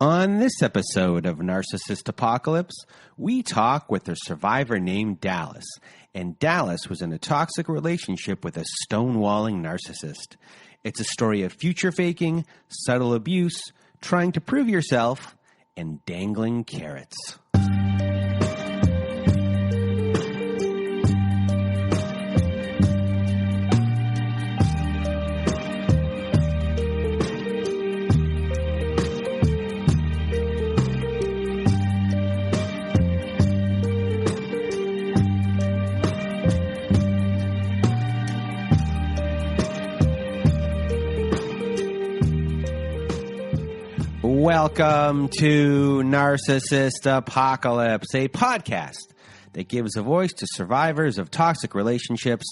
On this episode of Narcissist Apocalypse, we talk with a survivor named Dallas. And Dallas was in a toxic relationship with a stonewalling narcissist. It's a story of future faking, subtle abuse, trying to prove yourself, and dangling carrots. Welcome to Narcissist Apocalypse, a podcast that gives a voice to survivors of toxic relationships.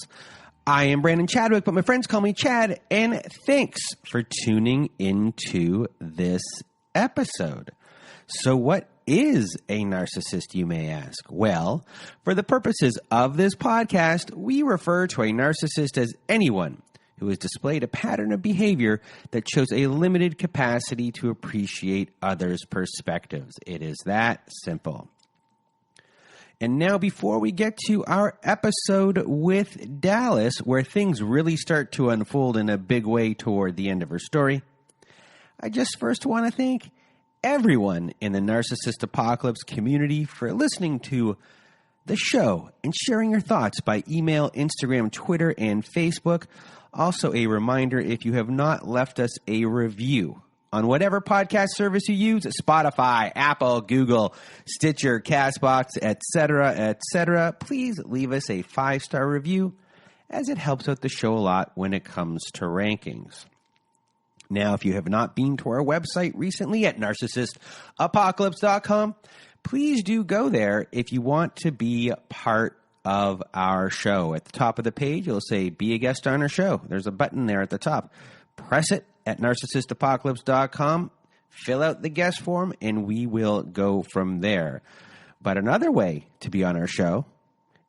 I am Brandon Chadwick, but my friends call me Chad, and thanks for tuning into this episode. So what is a narcissist, you may ask? Well, for the purposes of this podcast, we refer to a narcissist as anyone who has displayed a pattern of behavior that shows a limited capacity to appreciate others' perspectives. It is that simple. And now, before we get to our episode with Dallas, where things really start to unfold in a big way toward the end of her story, I just first want to thank everyone in the Narcissist Apocalypse community for listening to the show and sharing your thoughts by email, Instagram, Twitter, and Facebook. Also, a reminder, if you have not left us a review on whatever podcast service you use, Spotify, Apple, Google, Stitcher, CastBox, etc., please leave us a 5-star review, as it helps out the show a lot when it comes to rankings. Now, if you have not been to our website recently at narcissistapocalypse.com, please do go there if you want to be part of our show. At the top of the page, it'll say, be a guest on our show. There's a button there at the top. Press it at narcissistapocalypse.com, fill out the guest form, and we will go from there. But another way to be on our show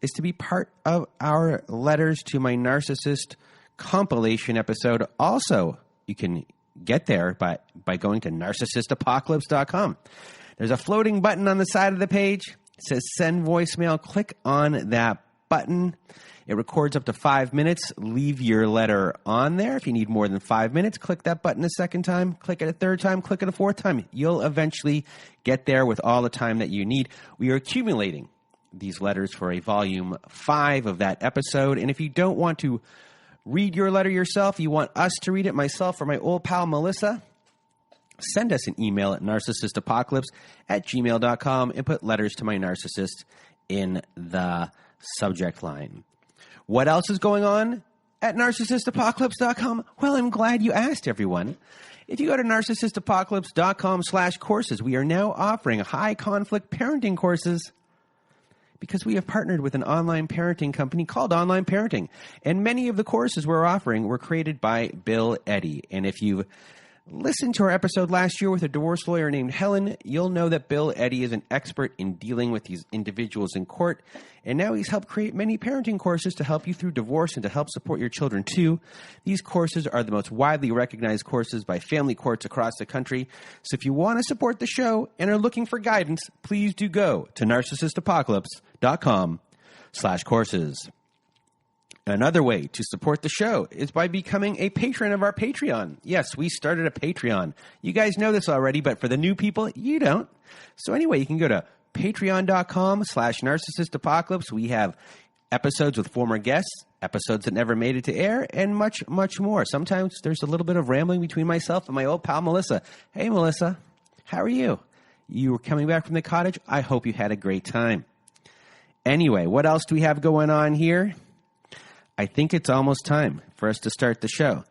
is to be part of our Letters to My Narcissist compilation episode. Also, you can get there by going to narcissistapocalypse.com. There's a floating button on the side of the page. It says send voicemail. Click on that button. It records up to 5 minutes. Leave your letter on there. If you need more than 5 minutes, click that button a second time. Click it a third time. Click it a fourth time. You'll eventually get there with all the time that you need. We are accumulating these letters for a volume 5 of that episode. And if you don't want to read your letter yourself, you want us to read it, myself or my old pal Melissa, send us an email at narcissistapocalypse@gmail.com and put Letters to My Narcissist in the subject line. What else is going on at narcissistapocalypse.com? Well, I'm glad you asked, everyone. If you go to narcissistapocalypse.com/courses, we are now offering high-conflict parenting courses because we have partnered with an online parenting company called Online Parenting. And many of the courses we're offering were created by Bill Eddy. And if you've listen to our episode last year with a divorce lawyer named Helen, you'll know that Bill Eddy is an expert in dealing with these individuals in court, and now he's helped create many parenting courses to help you through divorce and to help support your children too. These courses are the most widely recognized courses by family courts across the country, so if you want to support the show and are looking for guidance, please do go to narcissistapocalypse.com/courses. Another way to support the show is by becoming a patron of our Patreon. Yes, we started a Patreon. You guys know this already, but for the new people, you don't. So anyway, you can go to patreon.com/narcissistapocalypse. We have episodes with former guests, episodes that never made it to air, and much, much more. Sometimes there's a little bit of rambling between myself and my old pal Melissa. Hey, Melissa, how are you? You were coming back from the cottage? I hope you had a great time. Anyway, what else do we have going on here? I think it's almost time for us to start the show.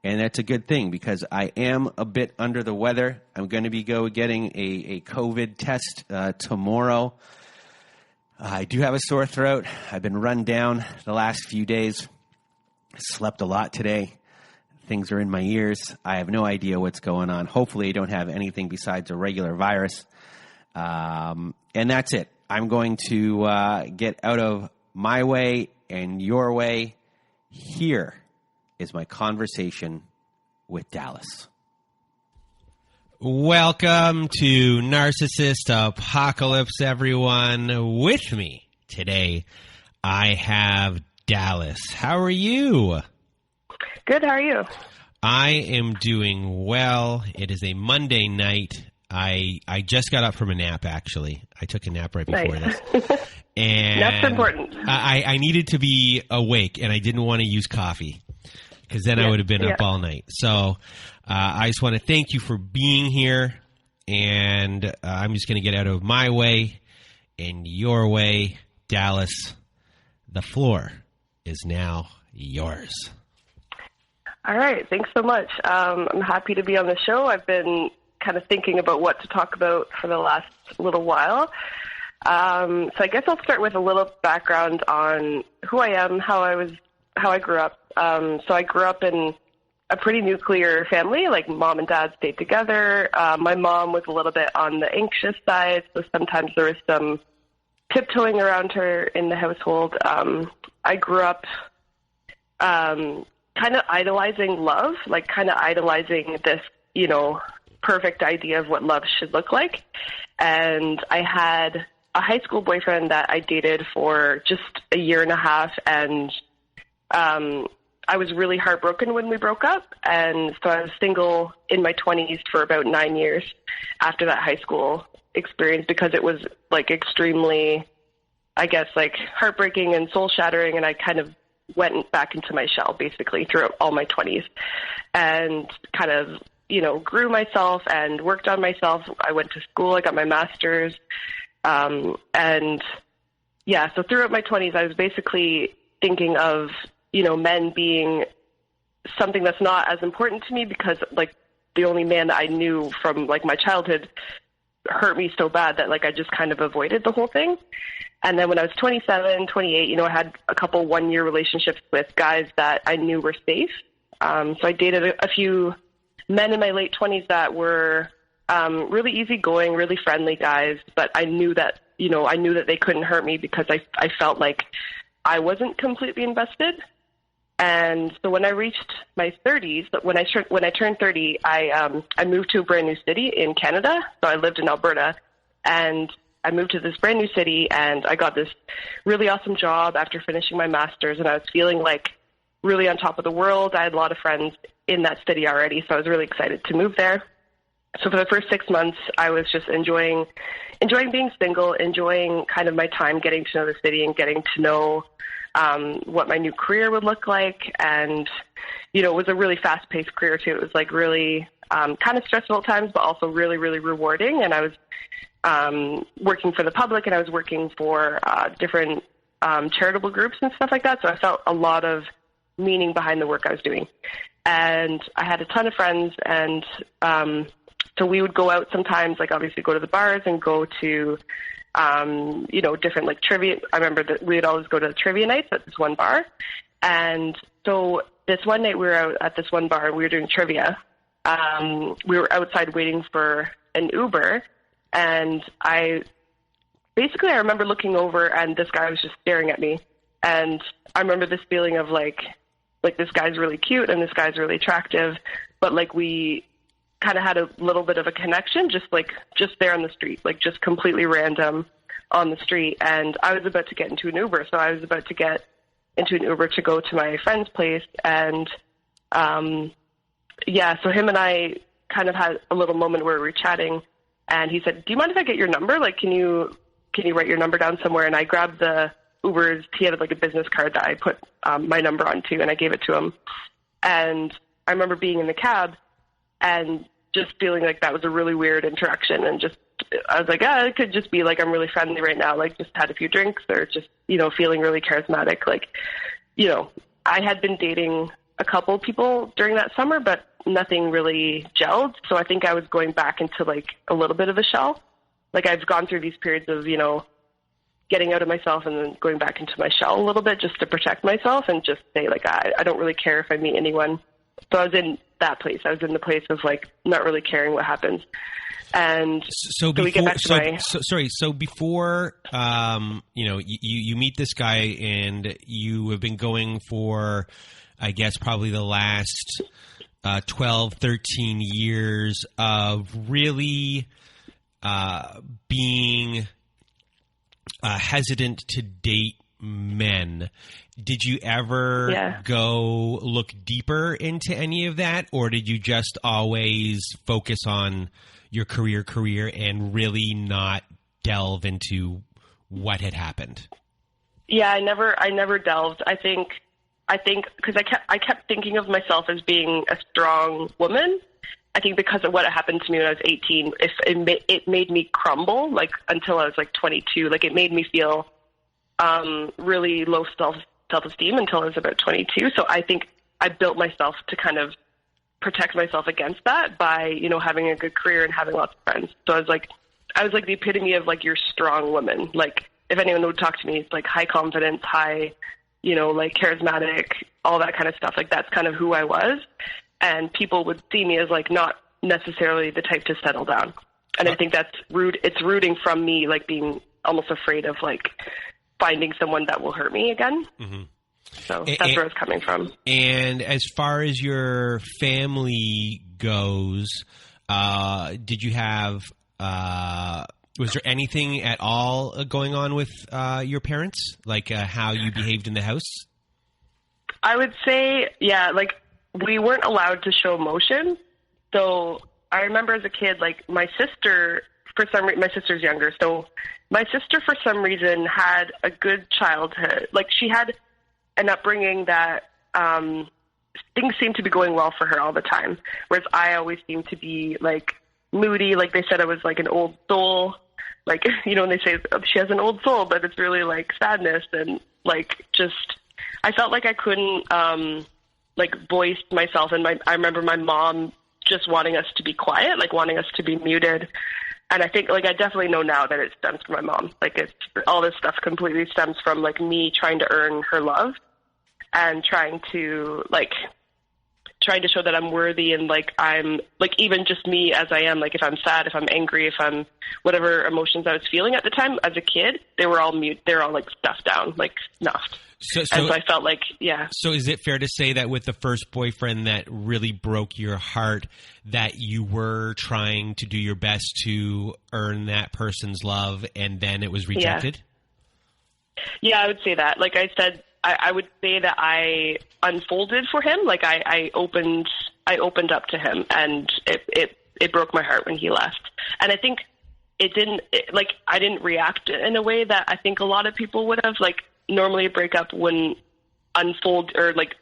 And that's a good thing because I am a bit under the weather. I'm going to be getting a COVID test tomorrow. I do have a sore throat. I've been run down the last few days. I slept a lot today. Things are in my ears. I have no idea what's going on. Hopefully I don't have anything besides a regular virus. And that's it. I'm going to get out of my way and your way. Here is my conversation with Dallas. Welcome to Narcissist Apocalypse, everyone. With me today, I have Dallas. How are you? Good, how are you? I am doing well. It is a Monday night. I just got up from a nap, actually. I took a nap right before this. And that's important. I needed to be awake, and I didn't want to use coffee because then I would have been up all night. So I just want to thank you for being here, and I'm just going to get out of my way and your way. Dallas, the floor is now yours. All right. Thanks so much. I'm happy to be on the show. I've been kind of thinking about what to talk about for the last little while. So I guess I'll start with a little background on who I am, how I grew up. So I grew up in a pretty nuclear family, like mom and dad stayed together. My mom was a little bit on the anxious side, so sometimes there was some tiptoeing around her in the household. I grew up kind of idolizing love, like kind of idolizing this, perfect idea of what love should look like. And I had a high school boyfriend that I dated for just a year and a half, and I was really heartbroken when we broke up. And so I was single in my 20s for about 9 years after that high school experience, because it was like extremely, I guess, like heartbreaking and soul shattering. And I kind of went back into my shell basically throughout all my 20s and kind of, grew myself and worked on myself. I went to school, I got my master's. So throughout my 20s, I was basically thinking of, men being something that's not as important to me, because like the only man that I knew from like my childhood hurt me so bad that like I just kind of avoided the whole thing. And then when I was 27, 28, I had a couple 1-year relationships with guys that I knew were safe. So I dated a few men in my late 20s that were really easygoing, really friendly guys, but I knew that, they couldn't hurt me because I felt like I wasn't completely invested. And so when I reached my 30s, when I turned 30, I moved to a brand new city in Canada. So I lived in Alberta, and I moved to this brand new city, and I got this really awesome job after finishing my master's, and I was feeling like really on top of the world. I had a lot of friends in that city already, so I was really excited to move there. So for the first 6 months, I was just enjoying being single, enjoying kind of my time getting to know the city and getting to know what my new career would look like. And, it was a really fast-paced career too. It was like really kind of stressful at times, but also really, really rewarding. And I was working for the public, and I was working for different charitable groups and stuff like that. So I felt a lot of meaning behind the work I was doing. And I had a ton of friends, and so we would go out sometimes, like obviously go to the bars and go to, different like trivia. I remember that we would always go to the trivia nights at this one bar. And so this one night we were out at this one bar and we were doing trivia. We were outside waiting for an Uber, and I remember looking over and this guy was just staring at me. And I remember this feeling of like this guy's really cute and this guy's really attractive, but like we kind of had a little bit of a connection, just there on the street, like just completely random on the street. And I was about to get into an Uber. So I was about to get into an Uber to go to my friend's place. And, so him and I kind of had a little moment where we were chatting, and he said, "Do you mind if I get your number? Like, can you write your number down somewhere?" And I grabbed the Uber's, he had like a business card that I put my number onto, and I gave it to him. And I remember being in the cab and just feeling like that was a really weird interaction. And just, I was like, it could just be like, I'm really friendly right now. Like just had a few drinks, or just, feeling really charismatic. Like, I had been dating a couple people during that summer, but nothing really gelled. So I think I was going back into like a little bit of a shell. Like I've gone through these periods of, getting out of myself and then going back into my shell a little bit just to protect myself and just say like, I don't really care if I meet anyone. So I was in that place. I was in the place of like not really caring what happens. And so before, we get back to so before, you meet this guy and you have been going for, I guess, probably the last 12, 13 years of really being hesitant to date men. Did you ever go look deeper into any of that, or did you just always focus on your career and really not delve into what had happened? Yeah, I never delved. I think because I kept thinking of myself as being a strong woman. I think because of what happened to me when I was 18, it made me crumble, like, until I was like 22. Like, it made me feel really low self-esteem until I was about 22. So I think I built myself to kind of protect myself against that by, you know, having a good career and having lots of friends. So I was like the epitome of like your strong woman. Like, if anyone would talk to me, it's like high confidence, high, you know, like charismatic, all that kind of stuff. Like, that's kind of who I was. And people would see me as like not necessarily the type to settle down. And I think that's rude. It's rooting from me, like being almost afraid of like finding someone that will hurt me again. Mm-hmm. So that's where it's coming from. And as far as your family goes, did you have, was there anything at all going on with your parents? Like how you behaved in the house? I would say, yeah, like we weren't allowed to show emotion. So I remember as a kid, like my sister, my sister's younger. So my sister, for some reason, had a good childhood. Like, she had an upbringing that things seemed to be going well for her all the time. Whereas I always seemed to be like moody. Like, they said I was like an old soul. Like, you know, when they say she has an old soul, but it's really like sadness and like just, I felt like I couldn't like voice myself. And I remember my mom just wanting us to be quiet, like wanting us to be muted. And I think, like, I definitely know now that it stems from my mom. Like, it's all this stuff completely stems from like me trying to earn her love and trying to show that I'm worthy and like I'm like even just me as I am. Like, if I'm sad, if I'm angry, if I'm whatever emotions I was feeling at the time as a kid, they were all mute. They're all like stuffed down, like snuffed. So I felt like, yeah. So is it fair to say that with the first boyfriend that really broke your heart, that you were trying to do your best to earn that person's love and then it was rejected? Yeah, I would say that. Like I said, I would say that I unfolded for him. Like I opened up to him, and it broke my heart when he left. And I think I didn't react in a way that I think a lot of people would have. Like, normally a breakup wouldn't unfold or like,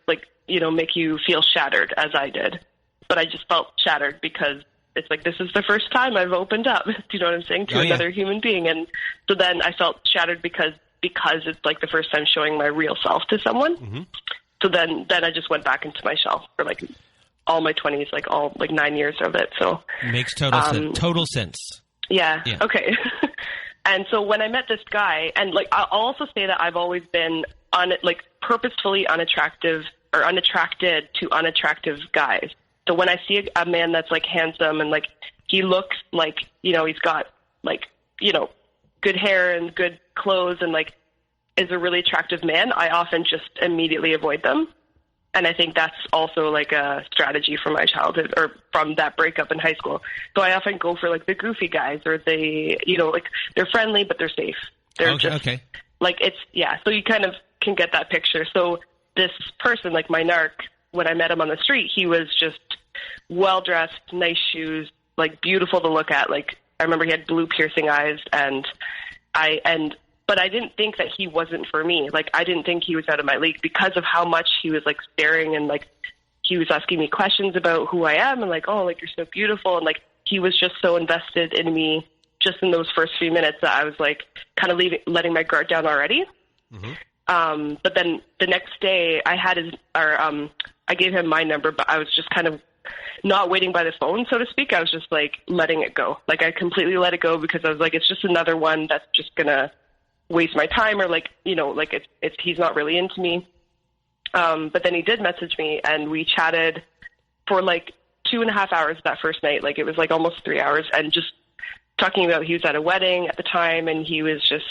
you know, make you feel shattered as I did. But I just felt shattered because it's like, this is the first time I've opened up, do you know what I'm saying, to another human being. And so then I felt shattered because it's like the first time showing my real self to someone. Mm-hmm. So then I just went back into my shell for like all my 20s, like all like 9 years of it. So makes total sense. Yeah. Okay. And so when I met this guy, and like, I'll also say that I've always been purposefully unattracted to unattractive guys. So when I see a man that's like handsome and like he looks like, you know, he's got like, you know, good hair and good clothes and like is a really attractive man, I often just immediately avoid them. And I think that's also like a strategy from my childhood or from that breakup in high school. So I often go for like the goofy guys, or they, you know, like they're friendly, but they're safe. They're okay. Like, it's, yeah. So you kind of can get that picture. So this person, like my narc, when I met him on the street, he was just well-dressed, nice shoes, like beautiful to look at. Like, I remember he had blue piercing eyes, but I didn't think that he wasn't for me. Like, I didn't think he was out of my league because of how much he was like staring, and like he was asking me questions about who I am and like, oh, like you're so beautiful. And like, he was just so invested in me just in those first few minutes that I was like kind of letting my guard down already. Mm-hmm. But then the next day I gave him my number, but I was just kind of not waiting by the phone, so to speak. I was just like letting it go. Like, I completely let it go because I was like, it's just another one that's just gonna waste my time, or like, you know, like it's he's not really into me. But then he did message me, and we chatted for like 2.5 hours that first night. Like, it was like almost 3 hours, and just talking about, he was at a wedding at the time, and he was just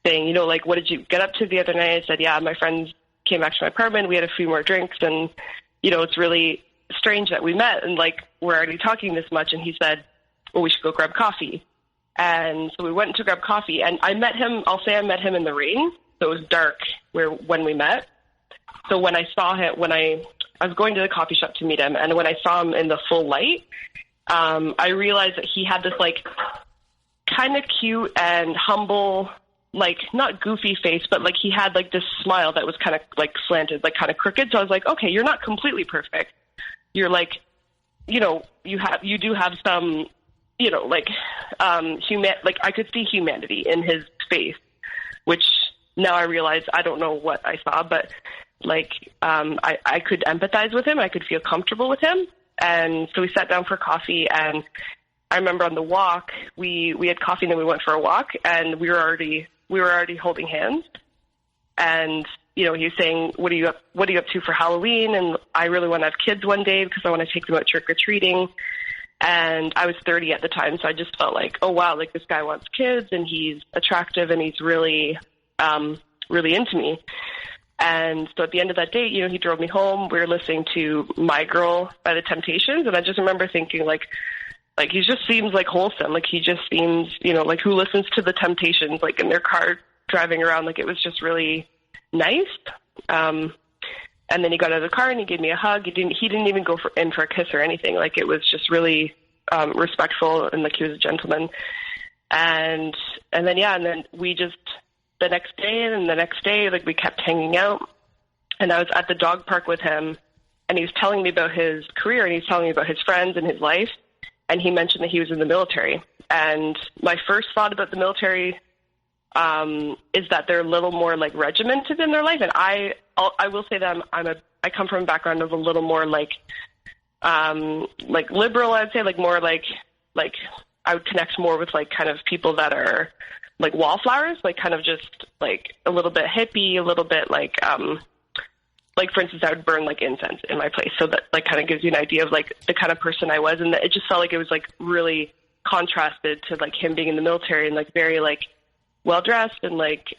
saying, you know, like, what did you get up to the other night? I said, yeah, my friends came back to my apartment. We had a few more drinks, and, you know, it's really strange that we met and like we're already talking this much. And he said, well, we should go grab coffee. And so we went to grab coffee, and I met him. I'll say I met him in the rain, so it was dark when we met. So when I saw him, I was going to the coffee shop to meet him, and when I saw him in the full light, I realized that he had this like kind of cute and humble, like not goofy face, but like he had like this smile that was kind of like slanted, like kind of crooked. So I was like, okay, you're not completely perfect. You're like, you know, you do have some, you know, like like I could see humanity in his face, which now I realize I don't know what I saw, but like I could empathize with him. I could feel comfortable with him. And so we sat down for coffee, and I remember on the walk, we had coffee and then we went for a walk, and we were already holding hands. And, you know, he was saying, what are you up to for Halloween? And I really want to have kids one day because I want to take them out trick-or-treating. And I was 30 at the time, so I just felt like, oh, wow, like this guy wants kids, and he's attractive, and he's really, really into me. And so at the end of that date, you know, he drove me home. We were listening to My Girl by The Temptations, and I just remember thinking, like he just seems like wholesome. Like he just seems, you know, like who listens to The Temptations, like in their car driving around. Like it was just really nice. And then he got out of the car and he gave me a hug. He didn't even go in for a kiss or anything. Like it was just really respectful, and like he was a gentleman. And then we just, the next day, like we kept hanging out, and I was at the dog park with him, and he was telling me about his career, and he was telling me about his friends and his life, and he mentioned that he was in the military. And my first thought about the military is that they're a little more like regimented in their life, and I will say that I come from a background of a little more like liberal. I'd say like more like I would connect more with like kind of people that are like wallflowers, like kind of just like a little bit hippie, a little bit like for instance, I would burn like incense in my place. So that like kind of gives you an idea of like the kind of person I was. And it just felt like it was like really contrasted to like him being in the military and like very like well dressed and like,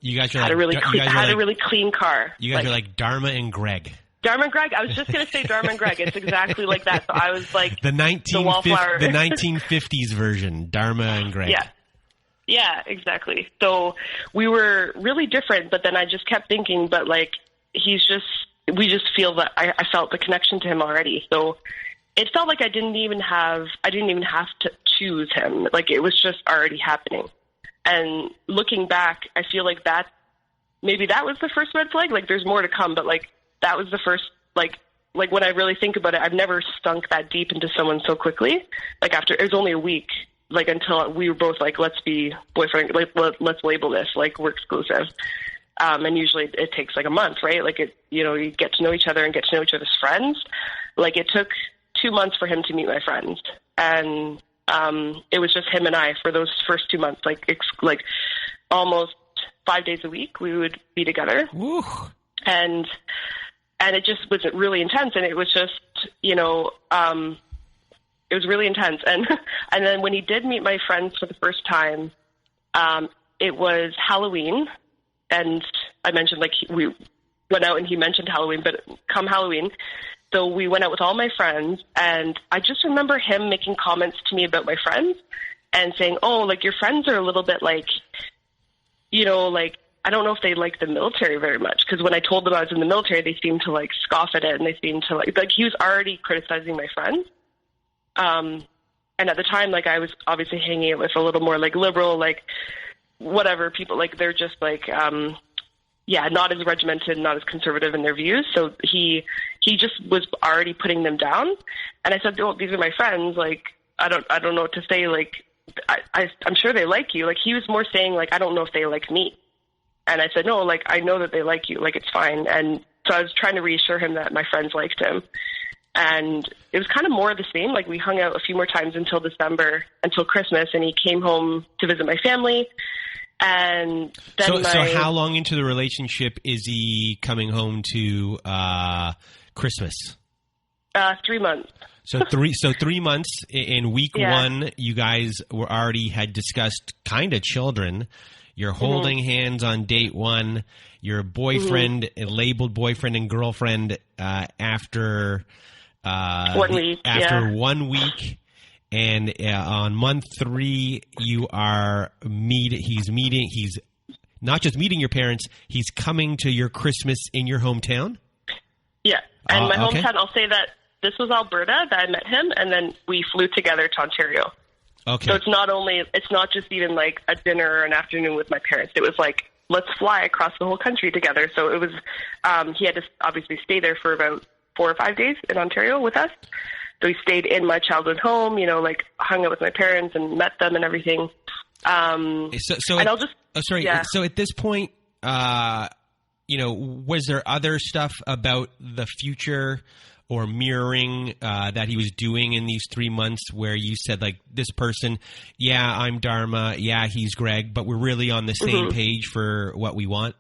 you guys had a really clean car. You guys are like Dharma and Greg. Dharma and Greg. I was just going to say Dharma and Greg. It's exactly like that. So I was like the 1950s version, Dharma and Greg. Yeah. Yeah, exactly. So we were really different, but then I just kept thinking, but like, we just feel that I felt the connection to him already. So it felt like I didn't even have to choose him. Like it was just already happening. And looking back, I feel like maybe that was the first red flag. Like there's more to come, but like that was the first, like when I really think about it, I've never stunk that deep into someone so quickly. Like it was only a week. Like until we were both like, let's be boyfriend, like let's label this, like we're exclusive. And usually it takes like a month, right? Like you get to know each other and get to know each other's friends. Like it took 2 months for him to meet my friends. And it was just him and I for those first 2 months, like almost 5 days a week we would be together. Woo. And it just was really intense. And it was just, it was really intense. And then when he did meet my friends for the first time, it was Halloween. And I mentioned, like, we went out and he mentioned Halloween, but come Halloween. So we went out with all my friends. And I just remember him making comments to me about my friends and saying, oh, like, your friends are a little bit like, like, I don't know if they like the military very much. Because when I told them I was in the military, they seemed to, like, scoff at it. And they seemed to, like he was already criticizing my friends. And at the time, like, I was obviously hanging out with a little more, like, liberal, like, whatever people, like, they're just, like, not as regimented, not as conservative in their views. So he just was already putting them down. And I said, oh, these are my friends. Like, I don't know what to say. Like, I'm sure they like you. Like, he was more saying, like, I don't know if they like me. And I said, no, like, I know that they like you. Like, it's fine. And so I was trying to reassure him that my friends liked him. And it was kind of more of the same. Like, we hung out a few more times until Christmas, and he came home to visit my family. And then so how long into the relationship is he coming home to Christmas? 3 months. So 3 months in week one, you guys had discussed kind of children. You're holding hands on date one. Your boyfriend, labeled boyfriend and girlfriend after 1 week. After 1 week, and on month 3, you are He's not just meeting your parents. He's coming to your Christmas in your hometown. Yeah, and my okay. hometown. I'll say that this was Alberta that I met him, and then we flew together to Ontario. Okay. So it's not just even like a dinner or an afternoon with my parents. It was like, let's fly across the whole country together. So it was, he had to obviously stay there for about 4 or 5 days in Ontario with us. So he stayed in my childhood home, like hung out with my parents and met them and everything. So at this point, was there other stuff about the future or mirroring that he was doing in these 3 months where you said, like, this person, yeah, I'm Dharma, yeah, he's Greg, but we're really on the same page for what we want?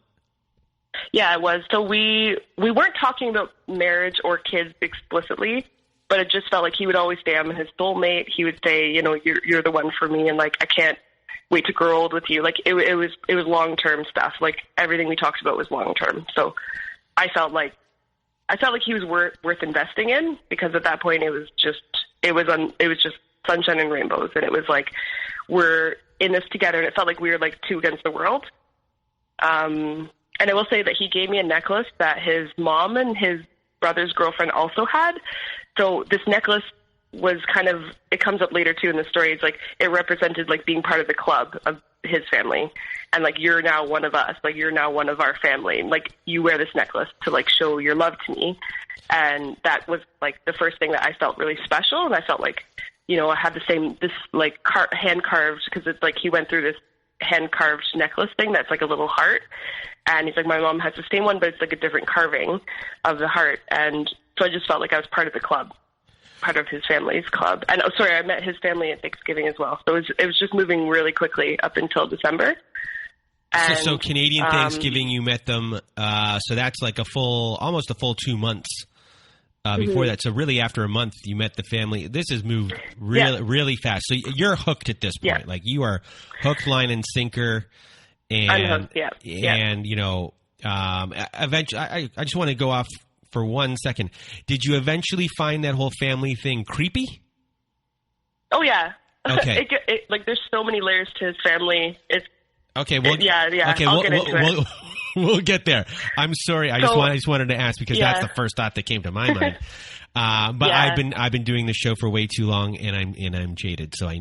Yeah, it was. So we weren't talking about marriage or kids explicitly, but it just felt like he would always say I'm his soulmate. He would say, you're the one for me, and like I can't wait to grow old with you. Like it was long-term stuff. Like everything we talked about was long-term. So I felt like he was worth investing in, because at that point it was just sunshine and rainbows, and it was like we're in this together, and it felt like we were like two against the world. And I will say that he gave me a necklace that his mom and his brother's girlfriend also had. So this necklace was it comes up later too in the story. It's like it represented like being part of the club of his family, and like you're now one of us, like you're now one of our family, and like you wear this necklace to like show your love to me. And that was like the first thing that I felt really special, and I felt like I had this like hand carved, because it's like he went through this hand carved necklace thing that's like a little heart, and he's like, my mom has the same one, but it's like a different carving of the heart. And so I just felt like I was part of the club, part of his family's club. And I met his family at Thanksgiving as well. So it was just moving really quickly up until December. And, so Canadian Thanksgiving, you met them. So that's like almost a full 2 months before that. So really after a month, you met the family. This has moved really fast. So you're hooked at this point. Yeah. Like you are hook, line, and sinker. And, I'm hooked, yeah. And, eventually, I just want to go off for 1 second. Did you eventually find that whole family thing creepy? Oh, yeah. Okay. Like there's so many layers to his family. It's okay. Well, yeah. Okay, I'll get into it. We'll get there. I'm sorry. I just wanted to ask, because that's the first thought that came to my mind. But I've been doing this show for way too long, and I'm jaded, so I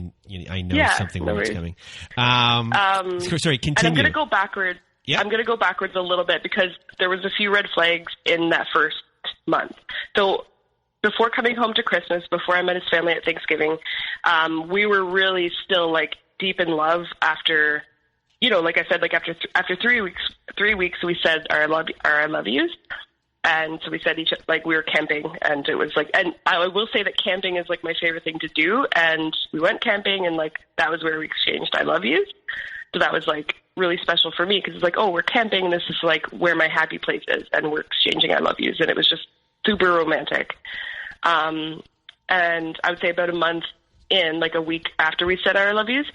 know something weird's coming. Sorry, continue. And I'm going to go backwards. Yeah. I'm going to go backwards a little bit, because there was a few red flags in that first month. So before coming home to Christmas, before I met his family at Thanksgiving, we were really still like deep in love after, like I said, like after 3 weeks, we said our I love yous. And so we said we were camping, and it was like, and I will say that camping is like my favorite thing to do. And we went camping, and like, that was where we exchanged I love yous. So that was like really special for me, because it's like, oh, we're camping, and this is like where my happy place is, and we're exchanging I love yous. And it was just super romantic. And I would say about a month in, like a week after we said our I love yous,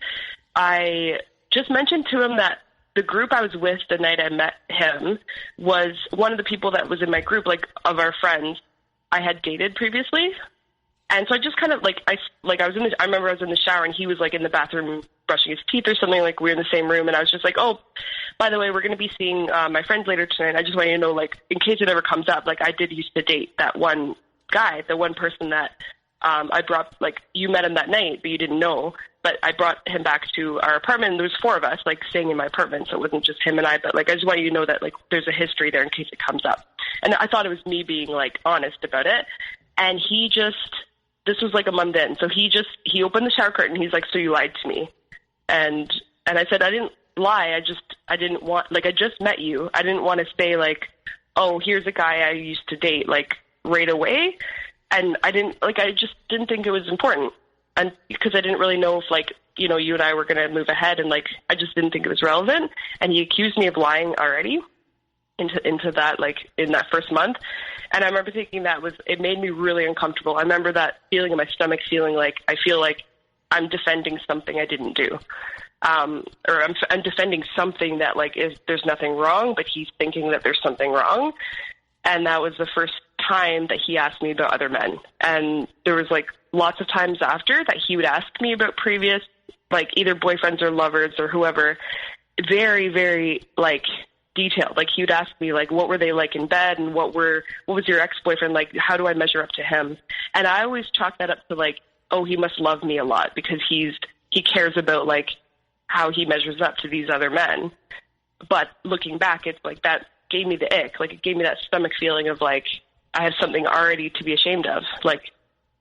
I just mentioned to him that the group I was with the night I met him was one of the people that was in my group, like of our friends I had dated previously. And so I just kind of I remember I was in the shower, and he was like in the bathroom brushing his teeth or something, like we were in the same room. And I was just like, oh, by the way, we're going to be seeing my friends later tonight. I just want you to know, like, in case it ever comes up, like I did used to date that one guy, the one person that I brought, like you met him that night, but you didn't know. But I brought him back to our apartment, and there was 4 of us, like, staying in my apartment, so it wasn't just him and I. But, like, I just want you to know that, like, there's a history there in case it comes up. And I thought it was me being, like, honest about it. And this was, like, a month in. So he opened the shower curtain. He's like, so you lied to me. And I said, I didn't lie. I didn't want, like, I just met you. I didn't want to say, like, oh, here's a guy I used to date, like, right away. And I just didn't think it was important. And because I didn't really know if, like, you and I were going to move ahead, and, like, I just didn't think it was relevant. And he accused me of lying already into that, like, in that first month. And I remember thinking it made me really uncomfortable. I remember that feeling in my stomach, feeling like I feel like I'm defending something I didn't do. Or I'm defending something that, like, there's nothing wrong, but he's thinking that there's something wrong. And that was the first time that he asked me about other men. And there was like lots of times after that he would ask me about previous, like either boyfriends or lovers or whoever, very, very like detailed. Like he would ask me like, what were they like in bed, and what was your ex-boyfriend like? How do I measure up to him? And I always chalk that up to like, oh, he must love me a lot because he cares about like how he measures up to these other men. But looking back, it's like that gave me the ick. Like it gave me that stomach feeling of like, I have something already to be ashamed of. Like,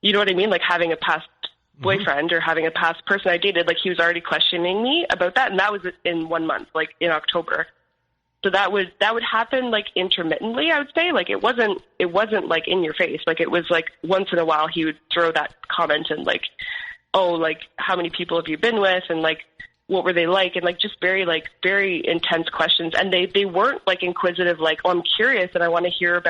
you know what I mean? Like having a past boyfriend or having a past person I dated, like he was already questioning me about that. And that was in 1 month, like in October. So that would happen like intermittently, I would say. Like it wasn't like in your face. Like it was like once in a while he would throw that comment and like, oh, like how many people have you been with? And like, what were they like? And like just very intense questions. And they weren't like inquisitive, like, oh, I'm curious and I want to hear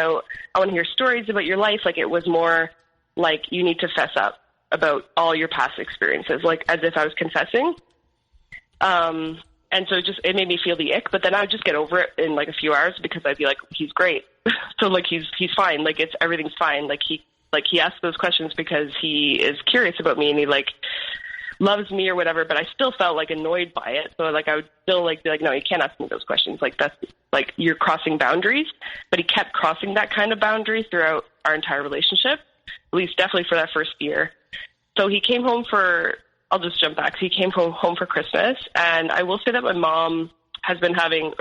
stories about your life. Like it was more like, you need to fess up about all your past experiences, like as if I was confessing. And so it made me feel the ick, but then I would just get over it in like a few hours because I'd be like, he's great. So like, he's fine. Like everything's fine. Like he asked those questions because he is curious about me and he like loves me or whatever, but I still felt like annoyed by it. So like, I would still like be like, no, you can't ask me those questions. Like that's like, you're crossing boundaries, but he kept crossing that kind of boundary throughout our entire relationship, at least definitely for that first year. So he came home I'll just jump back. He came home for Christmas, and I will say that my mom had been having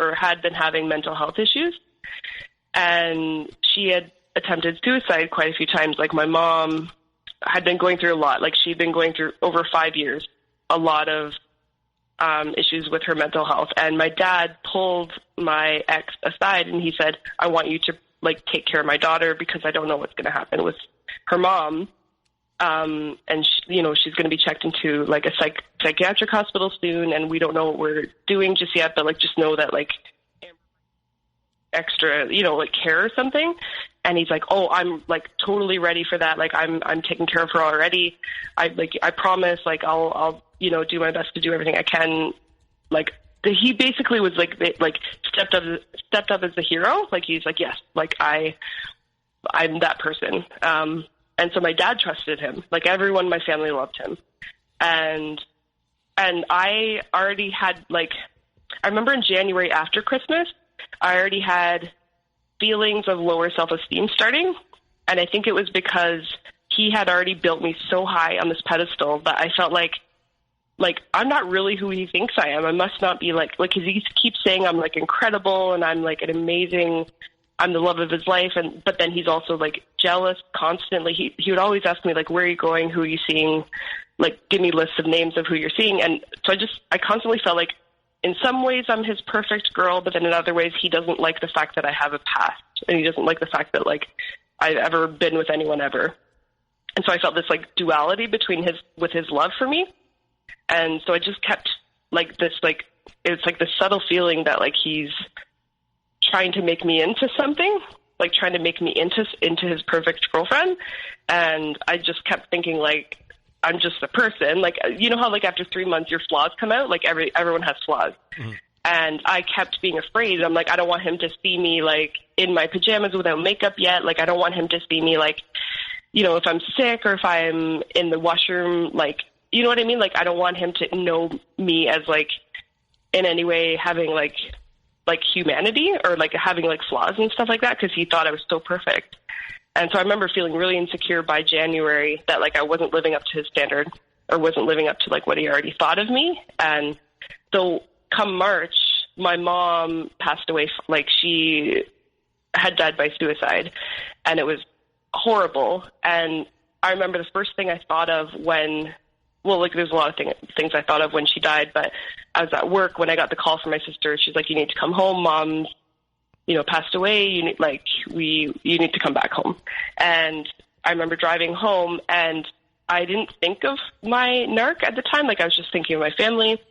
mental health issues, and she had attempted suicide quite a few times. Like my mom had been going through a lot. Like she'd been going through over 5 years, a lot of issues with her mental health. And my dad pulled my ex aside and he said, I want you to like take care of my daughter because I don't know what's going to happen with her mom. And she's going to be checked into like a psychiatric hospital soon. And we don't know what we're doing just yet, but like, just know that like extra, like care or something. And he's like, oh, I'm like totally ready for that. Like I'm taking care of her already. I promise, like I'll do my best to do everything I can. Like he basically was like stepped up as the hero. Like he's like, yes, like I'm that person. And so my dad trusted him. Like everyone in my family loved him. And I already had I remember in January after Christmas, I already had feelings of lower self-esteem starting. And I think it was because he had already built me so high on this pedestal that I felt like I'm not really who he thinks I am. I must not be like, cause he keeps saying I'm like incredible and I'm like I'm the love of his life. But then he's also like jealous constantly. He would always ask me like, where are you going? Who are you seeing? Like, give me lists of names of who you're seeing. And so I constantly felt like in some ways I'm his perfect girl, but then in other ways he doesn't like the fact that I have a past and he doesn't like the fact that like I've ever been with anyone ever. And so I felt this like duality with his love for me. And so I just kept like this, like, it's like the subtle feeling that like he's trying to make me into something, like trying to make me into his perfect girlfriend. And I just kept thinking like, I'm just a person. Like, you know how like after 3 months your flaws come out? Like everyone has flaws. Mm-hmm. And I kept being afraid. I'm like, I don't want him to see me like in my pajamas without makeup yet. Like, I don't want him to see me like, if I'm sick or if I'm in the washroom, like, you know what I mean? Like, I don't want him to know me as like in any way having like humanity or like having like flaws and stuff like that, because he thought I was so perfect. And so I remember feeling really insecure by January that like I wasn't living up to his standard or wasn't living up to like what he already thought of me. And so come March, my mom passed away. Like she had died by suicide and it was horrible. And I remember the first thing I thought of there's a lot of things I thought of when she died, but I was at work when I got the call from my sister. She's like, you need to come home. Mom's, passed away. You need to come back home. And I remember driving home and I didn't think of my narc at the time. Like I was just thinking of my family.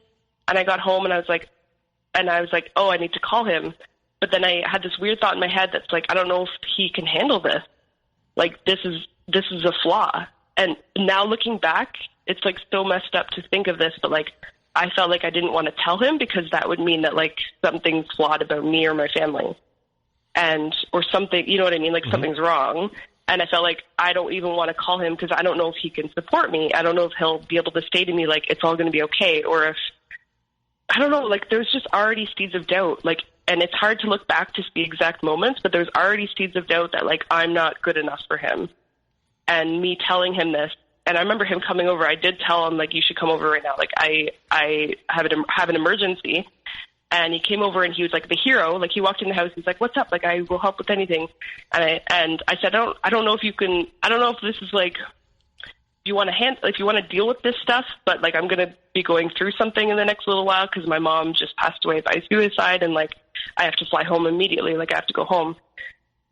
And I got home and I was like, oh, I need to call him. But then I had this weird thought in my head that's like, I don't know if he can handle this. Like this is a flaw. And now looking back, it's like so messed up to think of this, but like I felt like I didn't want to tell him because that would mean that like something's flawed about me or my family. or something, you know what I mean? Like something's wrong. And I felt like I don't even want to call him because I don't know if he can support me. I don't know if he'll be able to say to me, like, it's all going to be okay. Or if, I don't know, like, there's just already seeds of doubt. Like, and it's hard to look back to the exact moments, but there's already seeds of doubt that, like, I'm not good enough for him. And me telling him this, and I remember him coming over. I did tell him, like, you should come over right now. Like, I have an emergency. And he came over and he was like the hero. Like, he walked in the house. He's like, "What's up? Like, I will help with anything." And I said, I don't know if you can. I don't know if this is like, if you want to deal with this stuff. But like, I'm gonna be going through something in the next little while because my mom just passed away by suicide, and like, I have to fly home immediately. Like, I have to go home.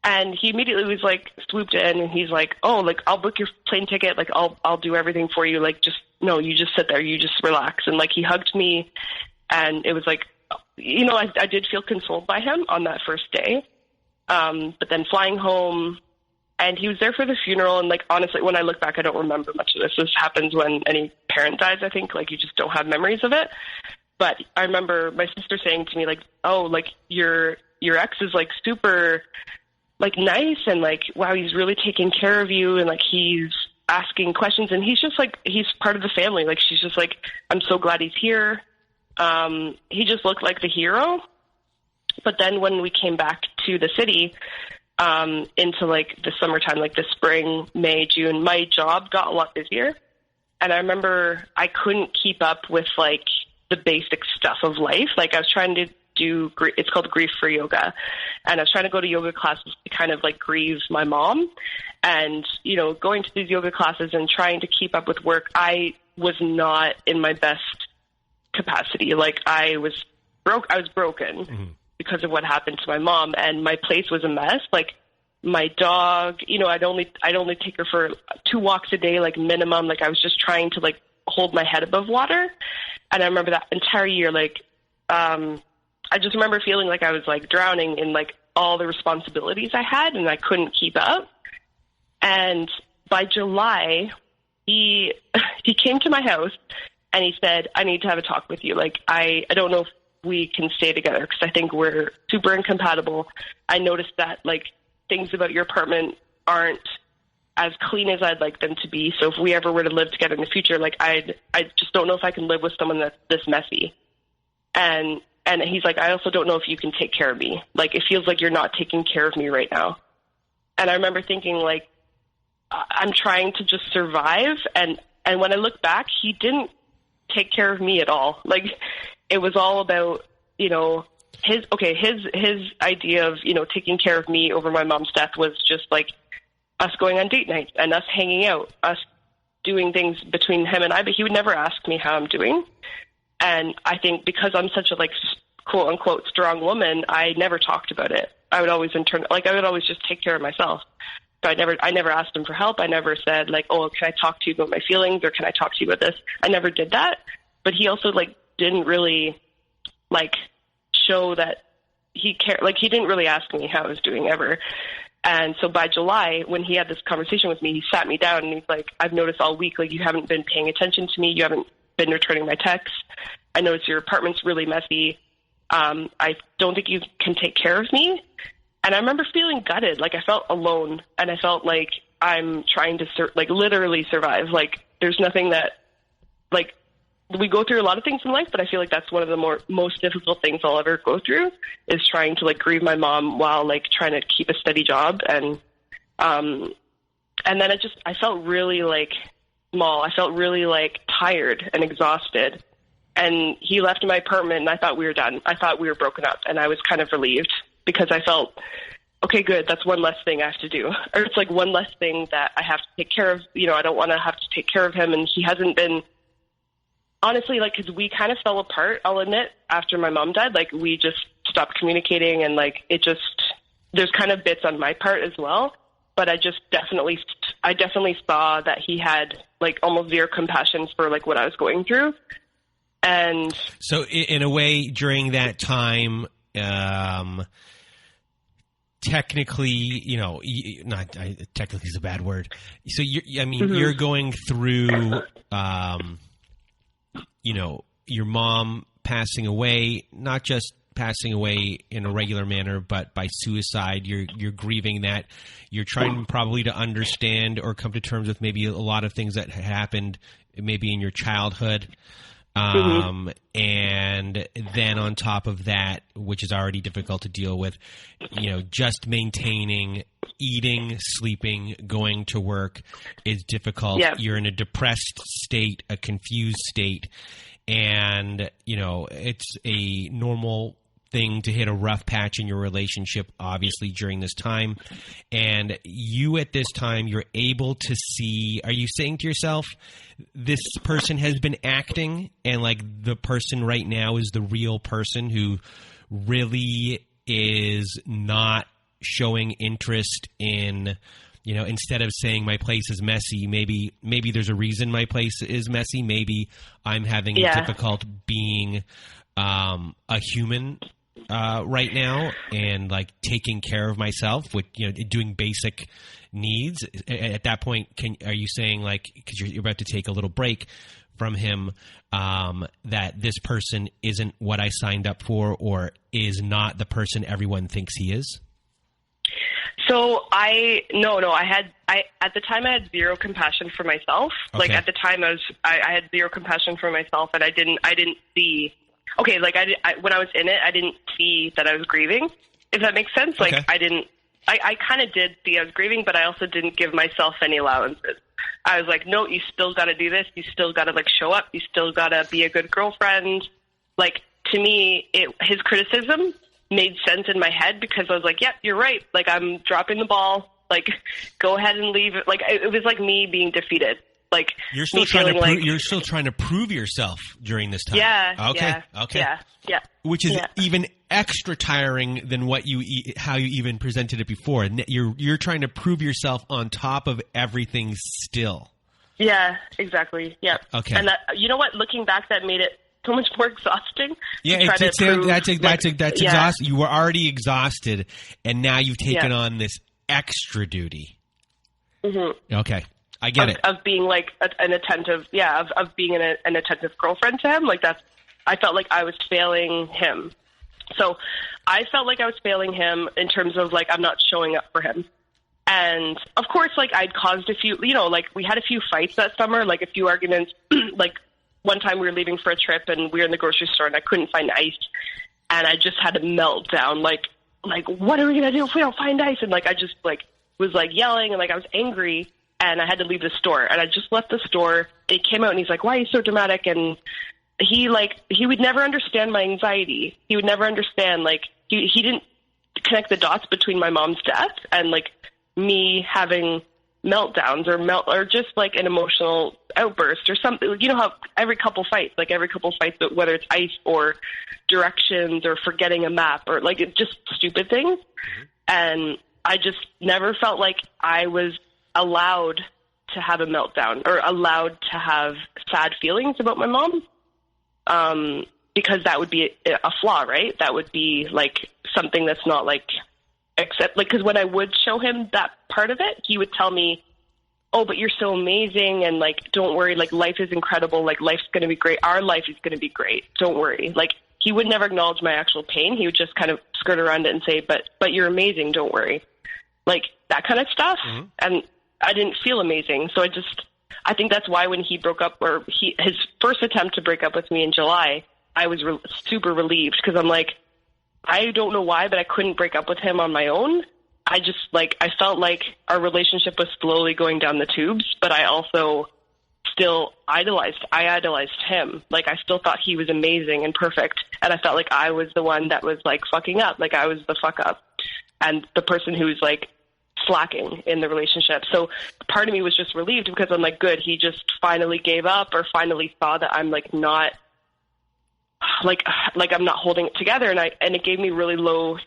And he immediately was like swooped in, and he's like, "Oh, like, I'll book your plane ticket. Like, I'll do everything for you. Like, you just sit there. You just relax." And like, he hugged me, and it was like, you know, I did feel consoled by him on that first day. But then flying home, and he was there for the funeral. And like, honestly, when I look back, I don't remember much of this. This happens when any parent dies, I think. Like, you just don't have memories of it. But I remember my sister saying to me, like, "Oh, like, your ex is like super like nice, and like, wow, he's really taking care of you, and like, he's asking questions, and he's just like, he's part of the family." Like, she's just like, "I'm so glad he's here." He just looked like the hero. But then when we came back to the city, into like the summertime, like the spring, May, June, my job got a lot busier. And I remember I couldn't keep up with like the basic stuff of life. Like, I was trying to it's called grief-free yoga. And I was trying to go to yoga classes to kind of like grieve my mom. And, you know, going to these yoga classes and trying to keep up with work, I was not in my best capacity. Like, I was broken because of what happened to my mom, and my place was a mess. Like, my dog, you know, I'd only take her for 2 walks a day, like minimum. Like, I was just trying to like hold my head above water. And I remember that entire year, like, I just remember feeling like I was like drowning in like all the responsibilities I had, and I couldn't keep up. And by July, he came to my house, and he said, "I need to have a talk with you. Like, I don't know if we can stay together because I think we're super incompatible. I noticed that, like, things about your apartment aren't as clean as I'd like them to be. So if we ever were to live together in the future, like, I just don't know if I can live with someone that's this messy." And he's like, "I also don't know if you can take care of me. Like, it feels like you're not taking care of me right now." And I remember thinking, like, I'm trying to just survive. And when I look back, he didn't take care of me at all. Like, it was all about, you know, his idea of, you know, taking care of me over my mom's death was just like us going on date nights and us hanging out, us doing things between him and I, but he would never ask me how I'm doing. And I think because I'm such a, like, quote unquote strong woman, I never talked about it. I would always just take care of myself. So I never asked him for help. I never said, like, "Oh, can I talk to you about my feelings, or can I talk to you about this?" I never did that. But he also, like, didn't really, like, show that he cared. Like, he didn't really ask me how I was doing ever. And so by July, when he had this conversation with me, he sat me down and he's like, "I've noticed all week, like, you haven't been paying attention to me. You haven't been returning my texts. I noticed your apartment's really messy. I don't think you can take care of me." And I remember feeling gutted. Like, I felt alone, and I felt like I'm trying to literally survive. Like, there's nothing that, like, we go through a lot of things in life, but I feel like that's one of the most difficult things I'll ever go through, is trying to, like, grieve my mom while, like, trying to keep a steady job. And then I felt really, like, small. I felt really, like, tired and exhausted. And he left my apartment, and I thought we were done. I thought we were broken up, and I was kind of relieved because I felt, okay, good, that's one less thing I have to do. Or it's like one less thing that I have to take care of. You know, I don't want to have to take care of him, and he hasn't been, honestly, like, because we kind of fell apart, I'll admit, after my mom died. Like, we just stopped communicating, and, like, there's kind of bits on my part as well. But I definitely saw that he had, like, almost zero compassion for, like, what I was going through. And so in a way, during that time, technically, you know, technically is a bad word. So you're going through, you know, your mom passing away, not just passing away in a regular manner, but by suicide. You're grieving that. You're trying probably to understand or come to terms with maybe a lot of things that happened maybe in your childhood. And then on top of that, which is already difficult to deal with, just maintaining eating, sleeping, going to work is difficult. Yeah. You're in a depressed state, a confused state, and it's a normal thing to hit a rough patch in your relationship, obviously, during this time. And you at this time, you're able to see, are you saying to yourself, this person has been acting, and like the person right now is the real person who really is not showing interest in, instead of saying my place is messy, maybe there's a reason my place is messy. Maybe I'm having difficult being a human right now, and like taking care of myself with doing basic needs. At that point, are you saying, like, because you're about to take a little break from him, that this person isn't what I signed up for, or is not the person everyone thinks he is? So I at the time I had zero compassion for myself. Okay. Like at the time I had zero compassion for myself, and I didn't see. Okay, like when I was in it, I didn't see that I was grieving, if that makes sense. Like, okay. I kind of did see I was grieving, but I also didn't give myself any allowances. I was like, no, you still got to do this. You still got to like show up. You still got to be a good girlfriend. Like, to me, his criticism made sense in my head, because I was like, yep, you're right. Like, I'm dropping the ball. Like, go ahead and leave it. Like, it was like me being defeated. Like, you're still trying to prove yourself during this time. Yeah. Okay. Yeah, okay. Yeah. Which is even extra tiring than how you even presented it before. And you're trying to prove yourself on top of everything still. Yeah. Exactly. Yeah. Okay. And that, you know what? Looking back, that made it so much more exhausting. Yeah, that's exhausting. You were already exhausted, and now you've taken on this extra duty. Mm-hmm. Okay. I get it. Of being like an attentive, of being an attentive girlfriend to him. Like, I felt like I was failing him. So I felt like I was failing him in terms of like, I'm not showing up for him. And of course, like, I'd caused a few, like, we had a few fights that summer, like a few arguments. Like, one time we were leaving for a trip and we were in the grocery store and I couldn't find ice. And I just had a meltdown. Like, what are we going to do if we don't find ice? And like, I just like was like yelling, and like I was angry. And I had to leave the store, and I just left the store. He came out and he's like, why are you so dramatic? And he would never understand my anxiety. He would never understand, like, he didn't connect the dots between my mom's death and like me having meltdowns or just like an emotional outburst or something. You know how every couple fights, whether it's ice or directions or forgetting a map or like it's just stupid things. Mm-hmm. And I just never felt like I was allowed to have a meltdown or allowed to have sad feelings about my mom, because that would be a flaw, right? That would be like something that's not like, except like, because when I would show him that part of it, he would tell me, oh, but you're so amazing, and like, don't worry, like, life is incredible, like, life's going to be great, our life is going to be great, don't worry. Like, he would never acknowledge my actual pain. He would just kind of skirt around it and say, but you're amazing, don't worry. Like, that kind of stuff. Mm-hmm. And I didn't feel amazing. So I think that's why when he broke up, or his first attempt to break up with me in July, I was super relieved, because I'm like, I don't know why, but I couldn't break up with him on my own. I just like, I felt like our relationship was slowly going down the tubes, but I also still idolized him. Like, I still thought he was amazing and perfect. And I felt like I was the one that was like fucking up. Like, I was the fuck up and the person who's like slacking in the relationship. So part of me was just relieved, because I'm like, good, he just finally gave up, or finally saw that I'm like not like I'm not holding it together. And it gave me really low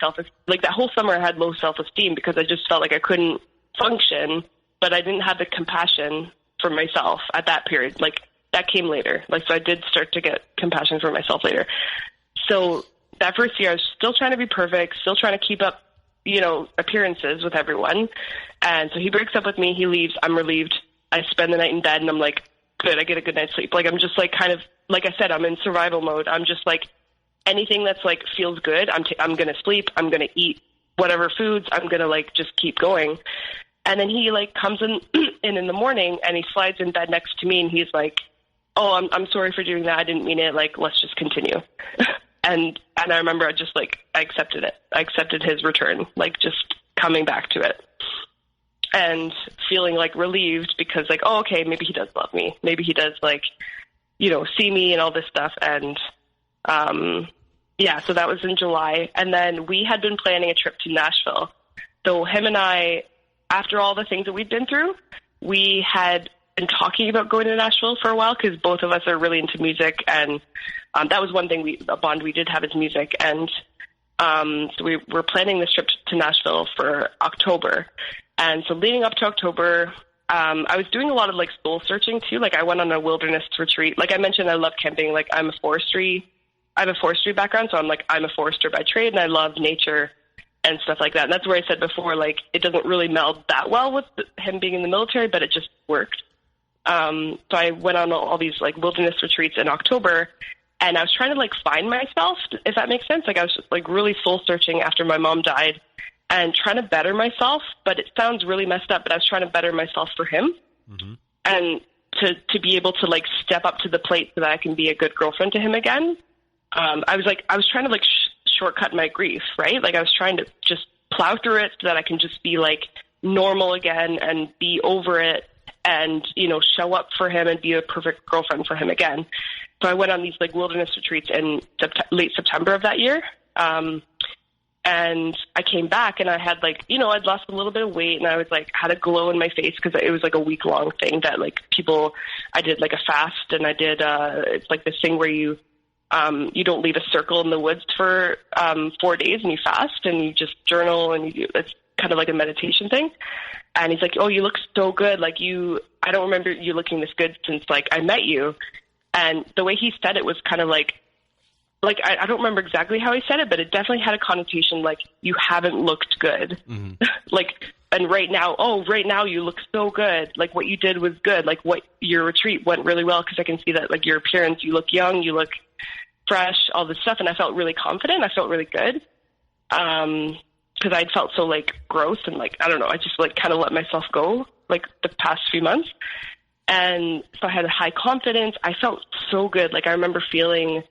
like that whole summer I had low self-esteem, because I just felt like I couldn't function, but I didn't have the compassion for myself at that period. Like, that came later. Like, so I did start to get compassion for myself later. So that first year I was still trying to be perfect, still trying to keep up, appearances with everyone. And so he breaks up with me, he leaves, I'm relieved. I spend the night in bed and I'm like, good, I get a good night's sleep. Like, I'm just like, kind of, like I said, I'm in survival mode. I'm just like, anything that's like feels good, I'm going to sleep, I'm going to eat whatever foods, I'm going to like just keep going. And then he like comes in the morning and he slides in bed next to me and he's like, oh, I'm sorry for doing that. I didn't mean it. Like, let's just continue. and I remember I accepted it. I accepted his return, like just coming back to it and feeling like relieved because like, oh, okay, maybe he does love me. Maybe he does like, you know, see me and all this stuff. And, yeah, so that was in July. And then we had been planning a trip to Nashville. So him and I, after all the things that we'd been through, we had been talking about going to Nashville for a while because both of us are really into music. And that was one thing, a bond we did have is music. And so we were planning this trip to Nashville for October. And so leading up to October, I was doing a lot of like soul searching too. Like I went on a wilderness retreat. Like I mentioned, I love camping. Like I have a forestry background. So I'm a forester by trade and I love nature and stuff like that. And that's where I said before, like, it doesn't really meld that well with him being in the military, but it just worked. So I went on all these like wilderness retreats in October and I was trying to like find myself, if that makes sense. Like I was just like really soul searching after my mom died and trying to better myself, but it sounds really messed up, but I was trying to better myself for him and to be able to like step up to the plate so that I can be a good girlfriend to him again. I was trying to like shortcut my grief, right? Like I was trying to just plow through it so that I can just be like normal again and be over it and, you know, show up for him and be a perfect girlfriend for him again. So I went on these like wilderness retreats in late September of that year. And I came back and I had like, you know, I'd lost a little bit of weight and I was like, had a glow in my face because it was like a week-long thing that like I did like a fast and I did, it's like this thing where you don't leave a circle in the woods for 4 days and you fast and you just journal and it's kind of like a meditation thing. And he's like, oh, you look so good. Like I don't remember you looking this good since like I met you. And the way he said it was kind of like I don't remember exactly how he said it, but it definitely had a connotation like you haven't looked good. Like, and right now you look so good. Like what you did was good. Like what your retreat went really well because I can see that like your appearance, you look young, you look fresh, all this stuff. And I felt really confident. I felt really good. Cause I'd felt so like gross and like, I don't know, I just like kind of let myself go like the past few months. And so I had a high confidence. I felt so good. Like I remember feeling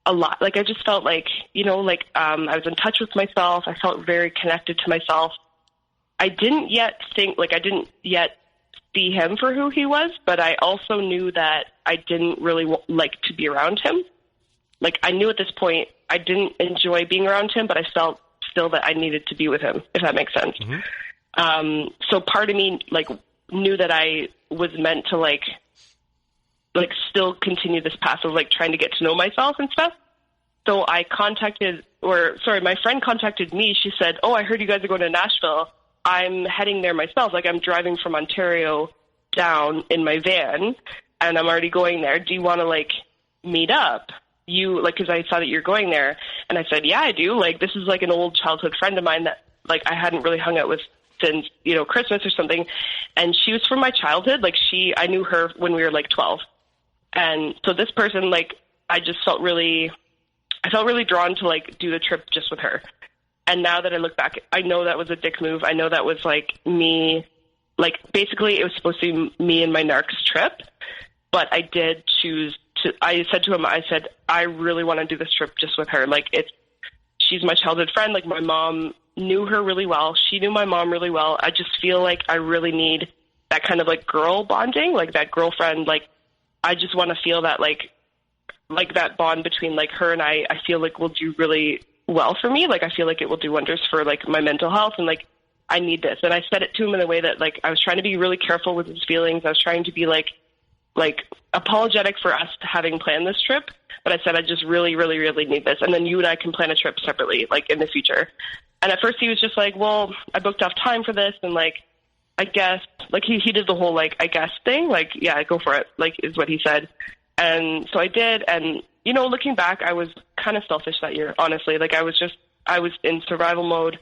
a lot. Like I just felt like, you know, like I was in touch with myself. I felt very connected to myself. I didn't yet see him for who he was, but I also knew that I didn't really like to be around him. Like I knew at this point I didn't enjoy being around him, but I felt still that I needed to be with him, if that makes sense. So part of me like knew that I was meant to like still continue this path of like trying to get to know myself and stuff. So my friend contacted me. She said, oh, I heard you guys are going to Nashville. I'm heading there myself. Like I'm driving from Ontario down in my van and I'm already going there. Do you want to like meet up? Cause I saw that you're going there. And I said, yeah, I do. Like, this is like an old childhood friend of mine that like I hadn't really hung out with since, you know, Christmas or something. And she was from my childhood. Like I knew her when we were like 12. And so this person, like, I felt really drawn to like do the trip just with her. And now that I look back, I know that was a dick move. I know that was like me, like basically it was supposed to be me and my narcs trip, but I did choose to, I said to him, I really want to do this trip just with her. Like she's my childhood friend. Like my mom knew her really well. She knew my mom really well. I just feel like I really need that kind of like girl bonding, like that girlfriend. Like I just want to feel that like that bond between like her and I feel like will do really well for me. Like I feel like it will do wonders for like my mental health and like I need this. And I said it to him in a way that like I was trying to be really careful with his feelings. I was trying to be like apologetic for us having planned this trip. But I said, I just really, really, really need this. And then you and I can plan a trip separately, like in the future. And at first he was just like, well, I booked off time for this. And like, I guess, like he did the whole, like, I guess thing. Like, yeah, go for it, like is what he said. And so I did. And, you know, looking back, I was kind of selfish that year, honestly. Like I was in survival mode.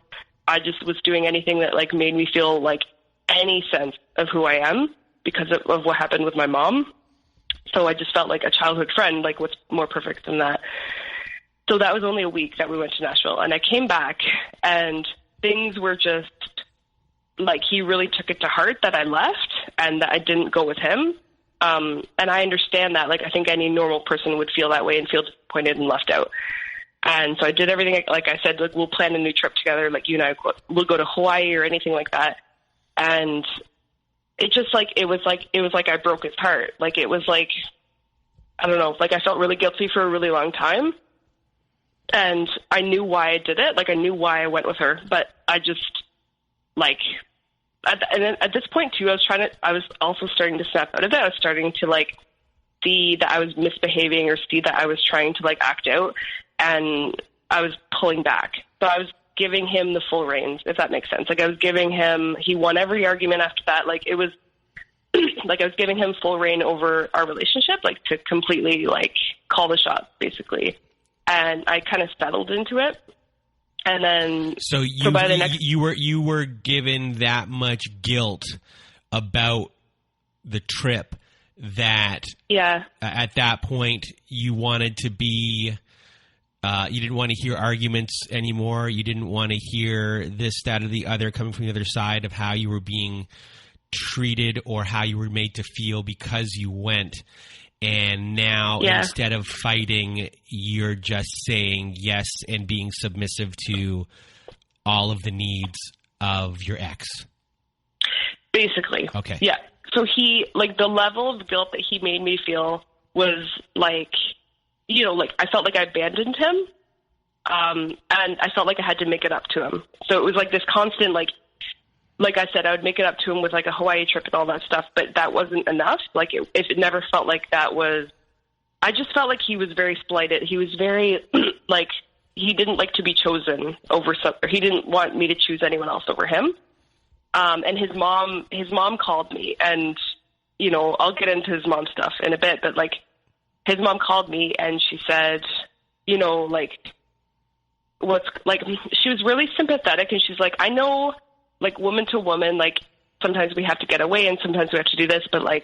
I just was doing anything that like made me feel like any sense of who I am because of what happened with my mom. So I just felt like a childhood friend, like what's more perfect than that. So that was only a week that we went to Nashville, and I came back and things were just like, he really took it to heart that I left and that I didn't go with him. And I understand that. Like, I think any normal person would feel that way and feel disappointed and left out. And so I did everything. Like I said, like, we'll plan a new trip together. Like, you and I, we'll go to Hawaii or anything like that. And it just it was like I broke his heart. Like, it was like, I don't know, like, I felt really guilty for a really long time. And I knew why I did it. Like, I knew why I went with her, but I just, like, at this point too, I was also starting to snap out of it. I was starting to, like, see that I was misbehaving or see that I was trying to, like, act out, and I was pulling back. So I was giving him the full reins, if that makes sense. Like, I was giving him, he won every argument after that. Like, it was like I was giving him full reign over our relationship, like, to completely, like, call the shots, basically. And I kind of settled into it. And then, so by the next, you were given that much guilt about the trip that, at that point you wanted to be, you didn't want to hear arguments anymore. You didn't want to hear this, that, or the other coming from the other side of how you were being treated or how you were made to feel because you went. And now, instead of fighting, you're just saying yes and being submissive to all of the needs of your ex. Basically. Okay. Yeah. So he, like, the level of guilt that he made me feel was, like, you know, like, I felt like I abandoned him. And I felt like I had to make it up to him. So it was like this constant, like I said, I would make it up to him with, like, a Hawaii trip and all that stuff, but that wasn't enough. Like, it never felt like that was, I just felt like he was very slighted. He was very, like, he didn't like to be chosen over something. He didn't want me to choose anyone else over him. And his mom called me, and, you know, I'll get into his mom stuff in a bit, but, like, his mom called me and she said, you know, like, she was really sympathetic, and she's like, I know, like, woman to woman, like, sometimes we have to get away and sometimes we have to do this, but, like,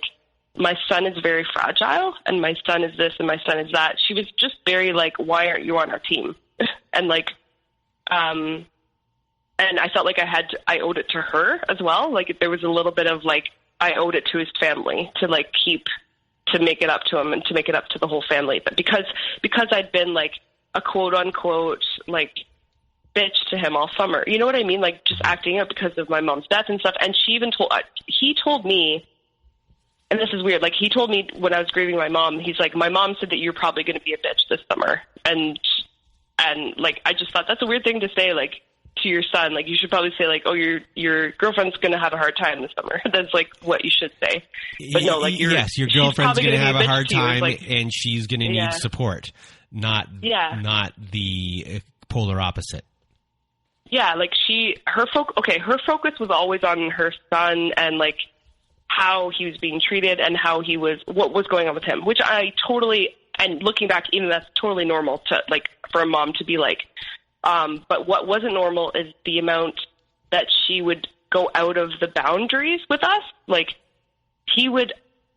my son is very fragile and my son is this and my son is that. She was just very, like, why aren't you on our team? And, like, and I felt like I owed it to her as well. Like, there was a little bit of, like, I owed it to his family to, like, to make it up to him and to make it up to the whole family. But because I'd been, like, a quote unquote, like, bitch to him all summer, you know what I mean? Like, just acting out because of my mom's death and stuff. And he told me, and this is weird, like, he told me when I was grieving my mom, he's like, my mom said that you're probably going to be a bitch this summer. And like, I just thought that's a weird thing to say, like, to your son. Like, you should probably say, like, oh, your girlfriend's going to have a hard time this summer. That's, like, what you should say. But no, like, your girlfriend's going to have a hard time, like, and she's going to need support, not the polar opposite. Yeah, like, her focus was always on her son and, like, how he was being treated and what was going on with him, which I totally, and looking back, even that's totally normal to, like, for a mom to be like, but what wasn't normal is the amount that she would go out of the boundaries with us. Like,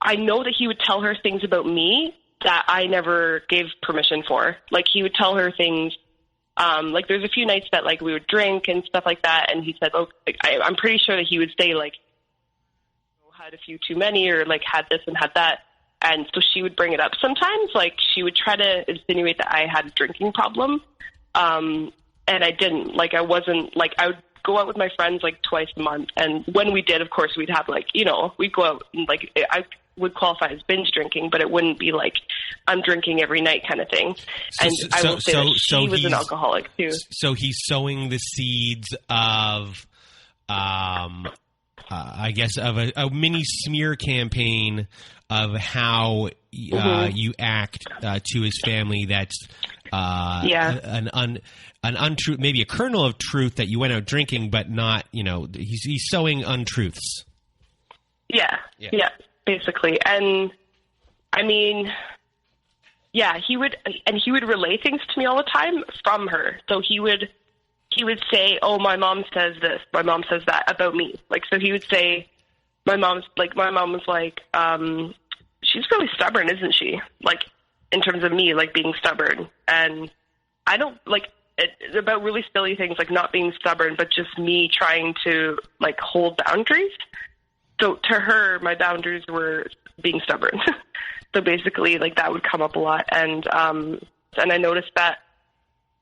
I know that he would tell her things about me that I never gave permission for. Like, he would tell her things, like, there's a few nights that, like, we would drink and stuff like that, and he said, oh, like, I'm pretty sure that he would say, like, had a few too many, or, like, had this and had that, and so she would bring it up sometimes. Like, she would try to insinuate that I had a drinking problem, and I didn't. Like, I wasn't, like, I would go out with my friends, like, twice a month, and when we did, of course, we'd have, like, you know, we'd go out, and, like, I would qualify as binge drinking, but it wouldn't be like I'm drinking every night kind of thing. And I will say that she was an alcoholic too. So he's sowing the seeds of, I guess, of a mini smear campaign of how you act to his family. That's an untruth, maybe a kernel of truth that you went out drinking, but not, you know, he's sowing untruths. Yeah. Basically. And I mean, yeah, he would relay things to me all the time from her. So he would say, oh, my mom says this, my mom says that about me. Like, so he would say, my mom was like, she's really stubborn, isn't she? Like, in terms of me, like, being stubborn. And I don't like it, about really silly things like not being stubborn, but just me trying to like hold boundaries. So to her, my boundaries were being stubborn. So basically, like that would come up a lot, and I noticed that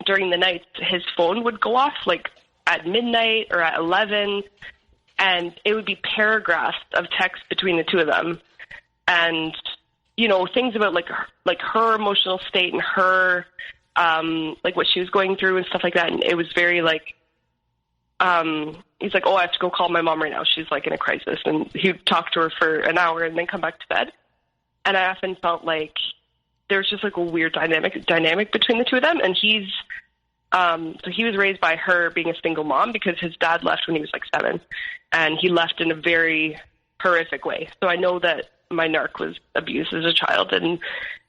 during the night his phone would go off like at midnight or at 11, and it would be paragraphs of text between the two of them, and you know, things about like her emotional state and her like what she was going through and stuff like that. And it was very like he's like, oh, I have to go call my mom right now, she's like in a crisis, and he'd talk to her for an hour and then come back to bed. And I often felt like there was just like a weird dynamic between the two of them. And he's so he was raised by her being a single mom because his dad left when he was like 7, and he left in a very horrific way. So I know that my narc was abused as a child, and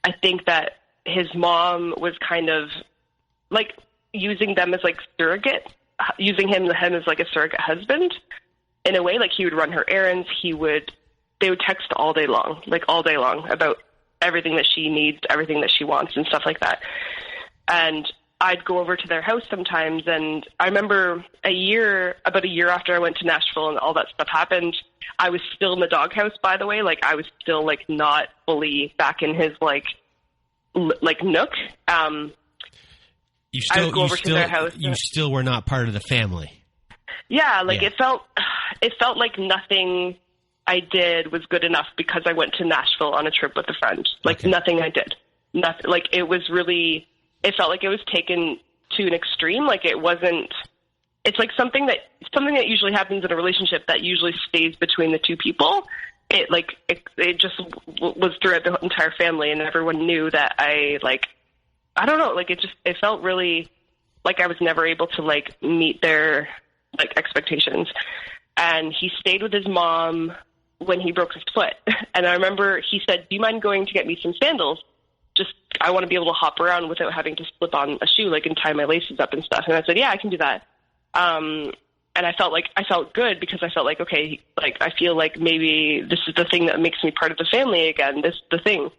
I think that his mom was kind of like using them as like surrogate, using him as like a surrogate husband in a way. Like he would run her errands, they would text all day long about everything that she needs, everything that she wants and stuff like that. And I'd go over to their house sometimes, and I remember about a year after I went to Nashville and all that stuff happened, I was still in the doghouse, by the way. Like I was still like not fully back in his like nook. You still were not part of the family. Yeah, like yeah. It felt like nothing I did was good enough because I went to Nashville on a trip with a friend. Like okay. Nothing I did. Nothing. Like it felt like it was taken to an extreme. Like it wasn't, it's like something that usually happens in a relationship that usually stays between the two people. It just was throughout the entire family, and everyone knew that I don't know, like it felt really like I was never able to like meet their like expectations. And he stayed with his mom when he broke his foot. And I remember he said, do you mind going to get me some sandals? Just, I want to be able to hop around without having to slip on a shoe, like, and tie my laces up and stuff. And I said, yeah, I can do that. And I felt good because I felt like, okay, like, I feel like maybe this is the thing that makes me part of the family again. This is the thing.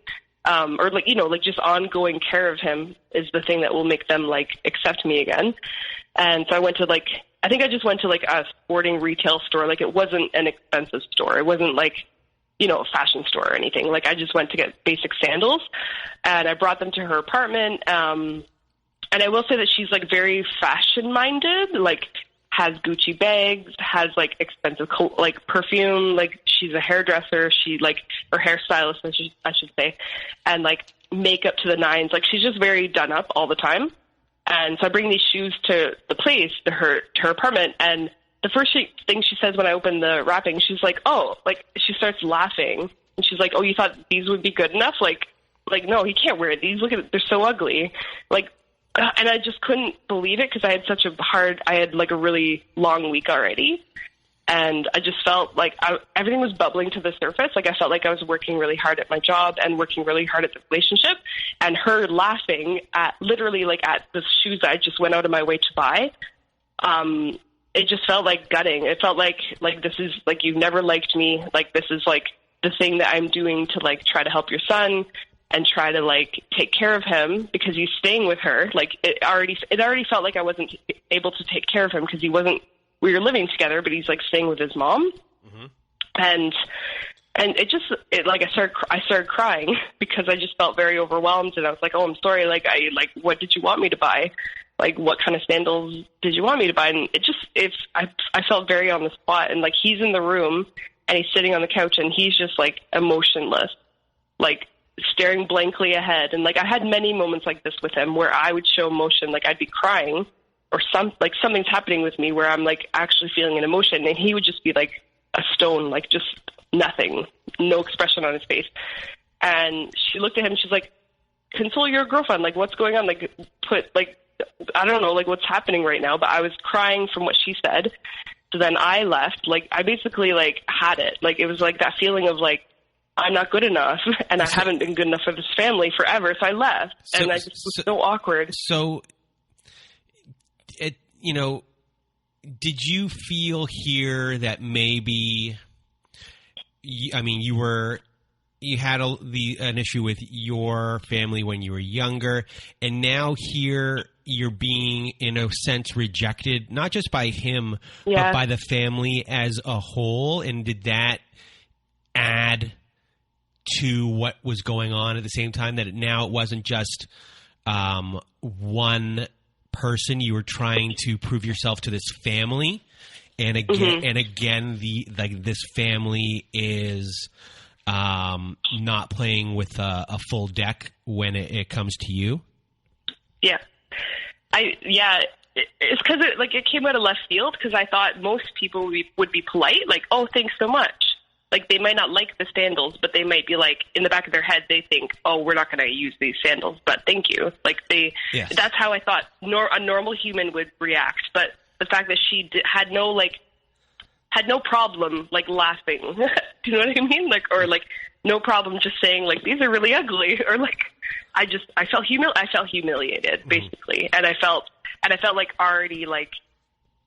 Or like, you know, like just ongoing care of him is the thing that will make them like accept me again. And so I think I just went to like a sporting retail store. Like it wasn't an expensive store. It wasn't like, you know, a fashion store or anything. Like I just went to get basic sandals, and I brought them to her apartment. And I will say that she's like very fashion minded, like has Gucci bags, has like expensive like perfume. Like she's a hairdresser. She like, or hairstylist, I should say, and like makeup to the nines. Like she's just very done up all the time. And so I bring these shoes to the place, to her apartment, and the first thing she says when I open the wrapping, she's like, oh, like, she starts laughing, and she's like, oh, you thought these would be good enough? Like, no, he can't wear these. Look at it. They're so ugly. Like, and I just couldn't believe it because I had like a really long week already. And I just felt like everything was bubbling to the surface. Like I felt like I was working really hard at my job and working really hard at the relationship, and her laughing at literally like at the shoes I just went out of my way to buy. It just felt like gutting. It felt like this is like, you've never liked me. Like this is like the thing that I'm doing to like try to help your son and try to like take care of him because he's staying with her. Like it already felt like I wasn't able to take care of him because we were living together, but he's like staying with his mom. Mm-hmm. And I started crying because I just felt very overwhelmed, and I was like, oh, I'm sorry. Like, what did you want me to buy? Like, what kind of sandals did you want me to buy? And I felt very on the spot, and like, he's in the room and he's sitting on the couch and he's just like emotionless, like staring blankly ahead. And like, I had many moments like this with him where I would show emotion. Like I'd be crying, or something's happening with me where I'm like actually feeling an emotion, and he would just be like a stone, like just nothing, no expression on his face. And she looked at him, she's like, console your girlfriend, like what's going on? Like I don't know, like what's happening right now. But I was crying from what she said. So then I left. Like I basically like had it. Like it was like that feeling of like, I'm not good enough, and I haven't been good enough for this family forever. So I left, and I just was so awkward. So did you feel here that maybe, I mean, you had an issue with your family when you were younger, and now here you're being, in a sense, rejected, not just by him, Yeah. but by the family as a whole? And did that add to what was going on at the same time, that now it wasn't just one person? You were trying to prove yourself to this family, and again, this family is not playing with a full deck when it comes to you. Yeah. It's because it came out of left field, because I thought most people would be polite, like, oh, thanks so much. Like, they might not like the sandals, but they might be like, in the back of their head, they think, oh, we're not going to use these sandals, but thank you. Like, Yes. That's how I thought a normal human would react. But the fact that she had no problem, like, laughing. Do you know what I mean? Like, or like, no problem just saying, like, these are really ugly, or like, I felt humiliated, basically. And I felt like already, like,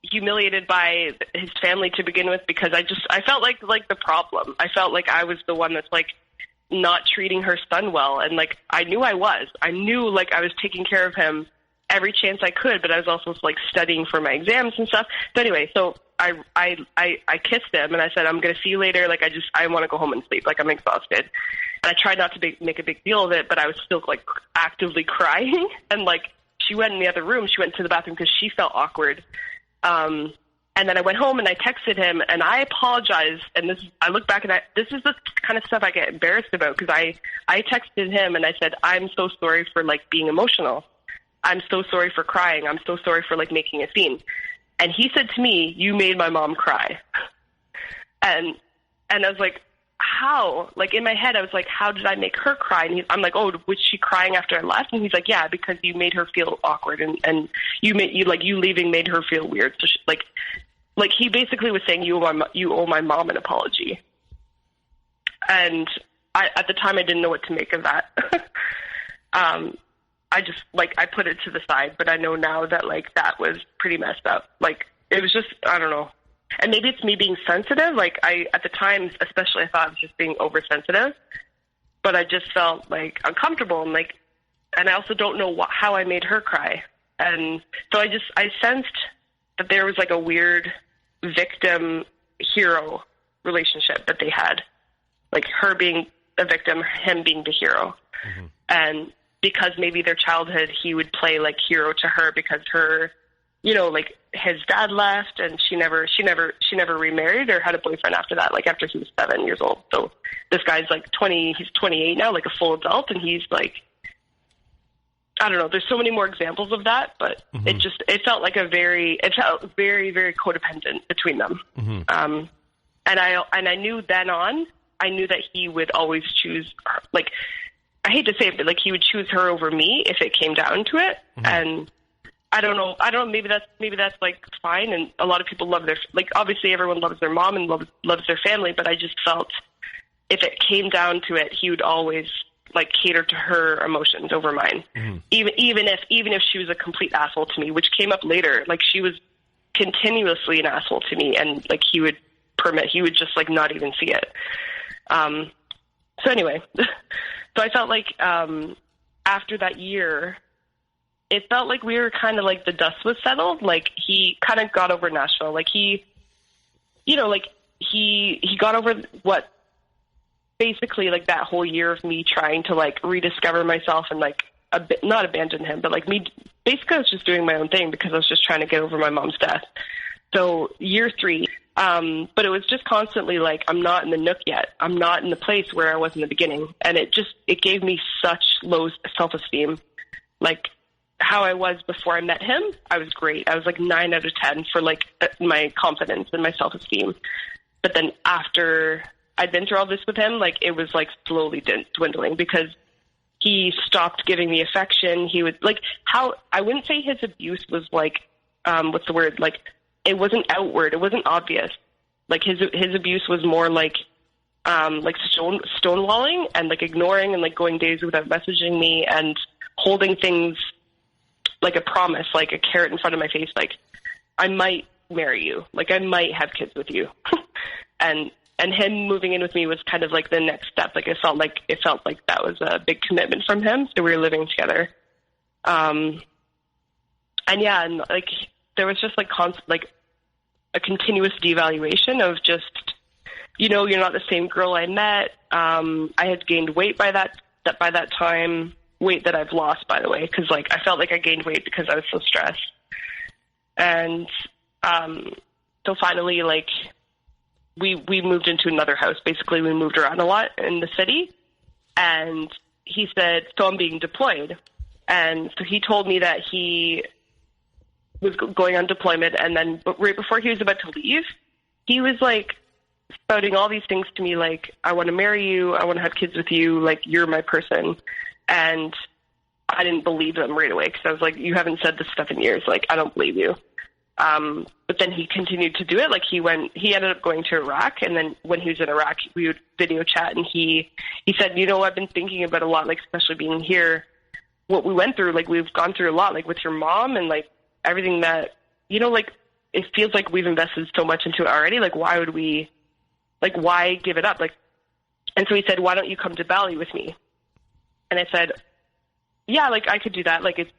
humiliated by his family to begin with, because I felt like the problem. I felt like I was the one that's, like, not treating her son well. And, like, I knew like I was taking care of him every chance I could, but I was also, like, studying for my exams and stuff. But anyway, so I kissed him and I said, I'm going to see you later. Like, I want to go home and sleep. Like, I'm exhausted. And I tried not to make a big deal of it, but I was still, like, actively crying. And, like, she went in the other room. She went to the bathroom because she felt awkward. And then I went home and I texted him and I apologized. And I look back and this is the kind of stuff I get embarrassed about, because I texted him and I said, I'm so sorry for, like, being emotional. I'm so sorry for crying. I'm so sorry for, like, making a scene. And he said to me, you made my mom cry. And I was like, how? Like, in my head, I was like, how did I make her cry? And I'm like, oh, was she crying after I left? And he's like, yeah, because you made her feel awkward, and you leaving made her feel weird. So she, like he basically was saying, you owe my mom an apology. And at the time, I didn't know what to make of that. I just, like, I put it to the side, but I know now that, like, that was pretty messed up. Like, it was just, I don't know. And maybe it's me being sensitive. Like, at the time, especially, I thought I was just being oversensitive, but I just felt, like, uncomfortable, and, like, and I also don't know how I made her cry. And so I sensed that there was, like, a weird victim-hero relationship that they had. Like, her being a victim, him being the hero. Mm-hmm. And because maybe their childhood, he would play, like, hero to her, because her, you know, like, his dad left and she never remarried or had a boyfriend after that, like, after he was 7 years old. So this guy's, like, he's 28 now, like, a full adult, and he's, like, I don't know, there's so many more examples of that, but mm-hmm. it felt very, very codependent between them. Mm-hmm. And I knew I knew that he would always choose her. Like, I hate to say it, but, like, he would choose her over me if it came down to it. Mm-hmm. And I don't know, maybe that's like fine. And a lot of people love obviously everyone loves their mom and loves their family, but I just felt if it came down to it, he would always, like, cater to her emotions over mine. Mm-hmm. Even if she was a complete asshole to me, which came up later. Like, she was continuously an asshole to me, and, like, he would just, like, not even see it. So anyway, so I felt like after that year, it felt like we were kind of, like, the dust was settled. Like, he kind of got over Nashville. Like, he got over what basically, like, that whole year of me trying to, like, rediscover myself and, like, not abandon him, but, like, me, basically I was just doing my own thing because I was just trying to get over my mom's death. So year 3, but it was just constantly like, I'm not in the nook yet. I'm not in the place where I was in the beginning. And it gave me such low self-esteem. Like, how I was before I met him, I was great. I was like 9 out of 10 for, like, my confidence and my self-esteem. But then after I'd been through all this with him, like, it was, like, slowly dwindling because he stopped giving me affection. He would, like, I wouldn't say his abuse was, like, what's the word? Like, it wasn't outward. It wasn't obvious. Like, his abuse was more like stonewalling and, like, ignoring and, like, going days without messaging me and holding things like a promise, like a carrot in front of my face. Like, I might marry you. Like, I might have kids with you. and him moving in with me was kind of like the next step. Like, it felt like that was a big commitment from him. So we were living together. And yeah, and like there was just like a continuous devaluation of just, you know, you're not the same girl I met. I had gained weight by that time, weight that I've lost, by the way, because like I felt like I gained weight because I was so stressed. And so finally, like we moved into another house. Basically, we moved around a lot in the city, and he said, so I'm being deployed. And so he told me that he was going on deployment, and then right before he was about to leave, he was like spouting all these things to me, like, I want to marry you, I want to have kids with you, like, you're my person. And I didn't believe them right away, because I was like, you haven't said this stuff in years, like, I don't believe you. But then he continued to do it. Like, he ended up going to Iraq, and then when he was in Iraq, we would video chat, and he said, you know, I've been thinking about a lot, like, especially being here, what we went through, like, we've gone through a lot, like, with your mom, and, like, everything that, you know, like, it feels like we've invested so much into it already. Like, why would we, like, why give it up? Like, and so he said, why don't you come to Bali with me? And I said, yeah, like, I could do that. Like, it's,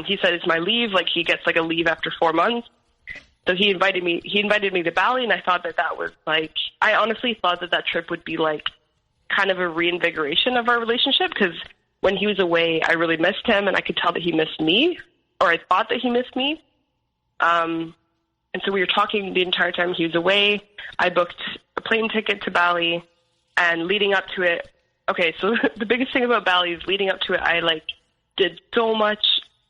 he said, it's my leave. Like, he gets, like, a leave after 4 months. So he invited me to Bali, and I thought that was, like, I honestly thought that trip would be, like, kind of a reinvigoration of our relationship, because when he was away, I really missed him, and I could tell that he missed me, or I thought that he missed me. And so we were talking the entire time he was away. I booked a plane ticket to Bali, and leading up to it, okay, so the biggest thing about Bali is leading up to it, I, like, did so much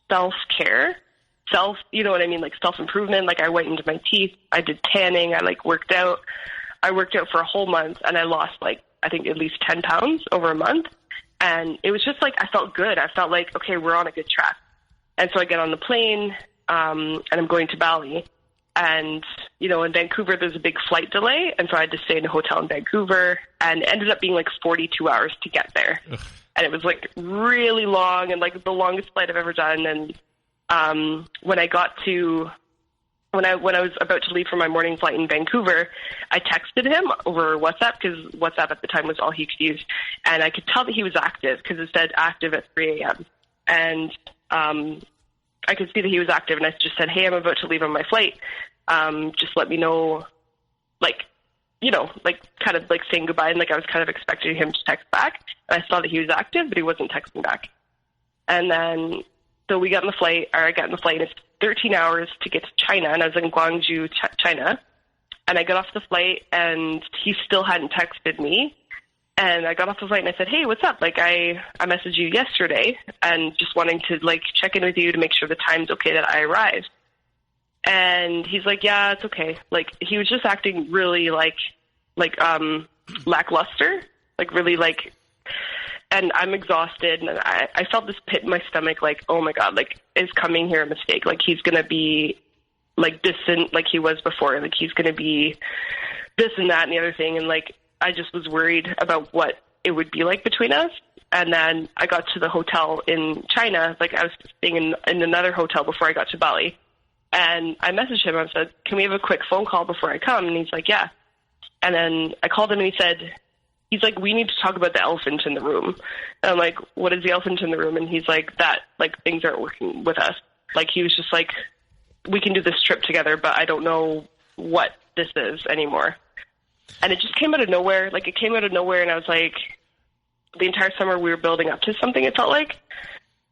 self-care, you know what I mean, like, self-improvement. Like, I whitened my teeth, I did tanning, I, like, worked out. I worked out for a whole month, and I lost, like, I think at least 10 pounds over a month. And it was just, like, I felt good. I felt like, okay, we're on a good track. And so I get on the plane, and I'm going to Bali. And, you know, in Vancouver, there's a big flight delay. And so I had to stay in a hotel in Vancouver, and it ended up being like 42 hours to get there. Ugh. And it was like really long, and like the longest flight I've ever done. And when I was about to leave for my morning flight in Vancouver, I texted him over WhatsApp, because WhatsApp at the time was all he could use. And I could tell that he was active, because it said active at 3 a.m. And I could see that he was active, and I just said, hey, I'm about to leave on my flight. Just let me know, like, you know, like, kind of like saying goodbye. And like, I was kind of expecting him to text back. And I saw that he was active, but he wasn't texting back. And then, so I got in the flight, and it's 13 hours to get to China. And I was in Guangzhou, China. And I got off the flight, and he still hadn't texted me. And I got off the flight, and I said, hey, what's up? Like, I messaged you yesterday, and just wanting to, like, check in with you to make sure the time's okay that I arrived. And he's like, yeah, it's okay. Like, he was just acting really, like lackluster, like, really, like, and I'm exhausted, and I felt this pit in my stomach, like, oh, my God, like, is coming here a mistake? Like, he's going to be, like, distant like he was before. Like, he's going to be this and that and the other thing, and, like, I just was worried about what it would be like between us. And then I got to the hotel in China. Like, I was staying in another hotel before I got to Bali. And I messaged him. I said, can we have a quick phone call before I come? And he's like, yeah. And then I called him, and he's like, we need to talk about the elephant in the room. And I'm like, what is the elephant in the room? And he's like, that, like, things aren't working with us. Like, he was just like, we can do this trip together, but I don't know what this is anymore. And it just came out of nowhere. Like, it came out of nowhere, and I was like, the entire summer we were building up to something, it felt like.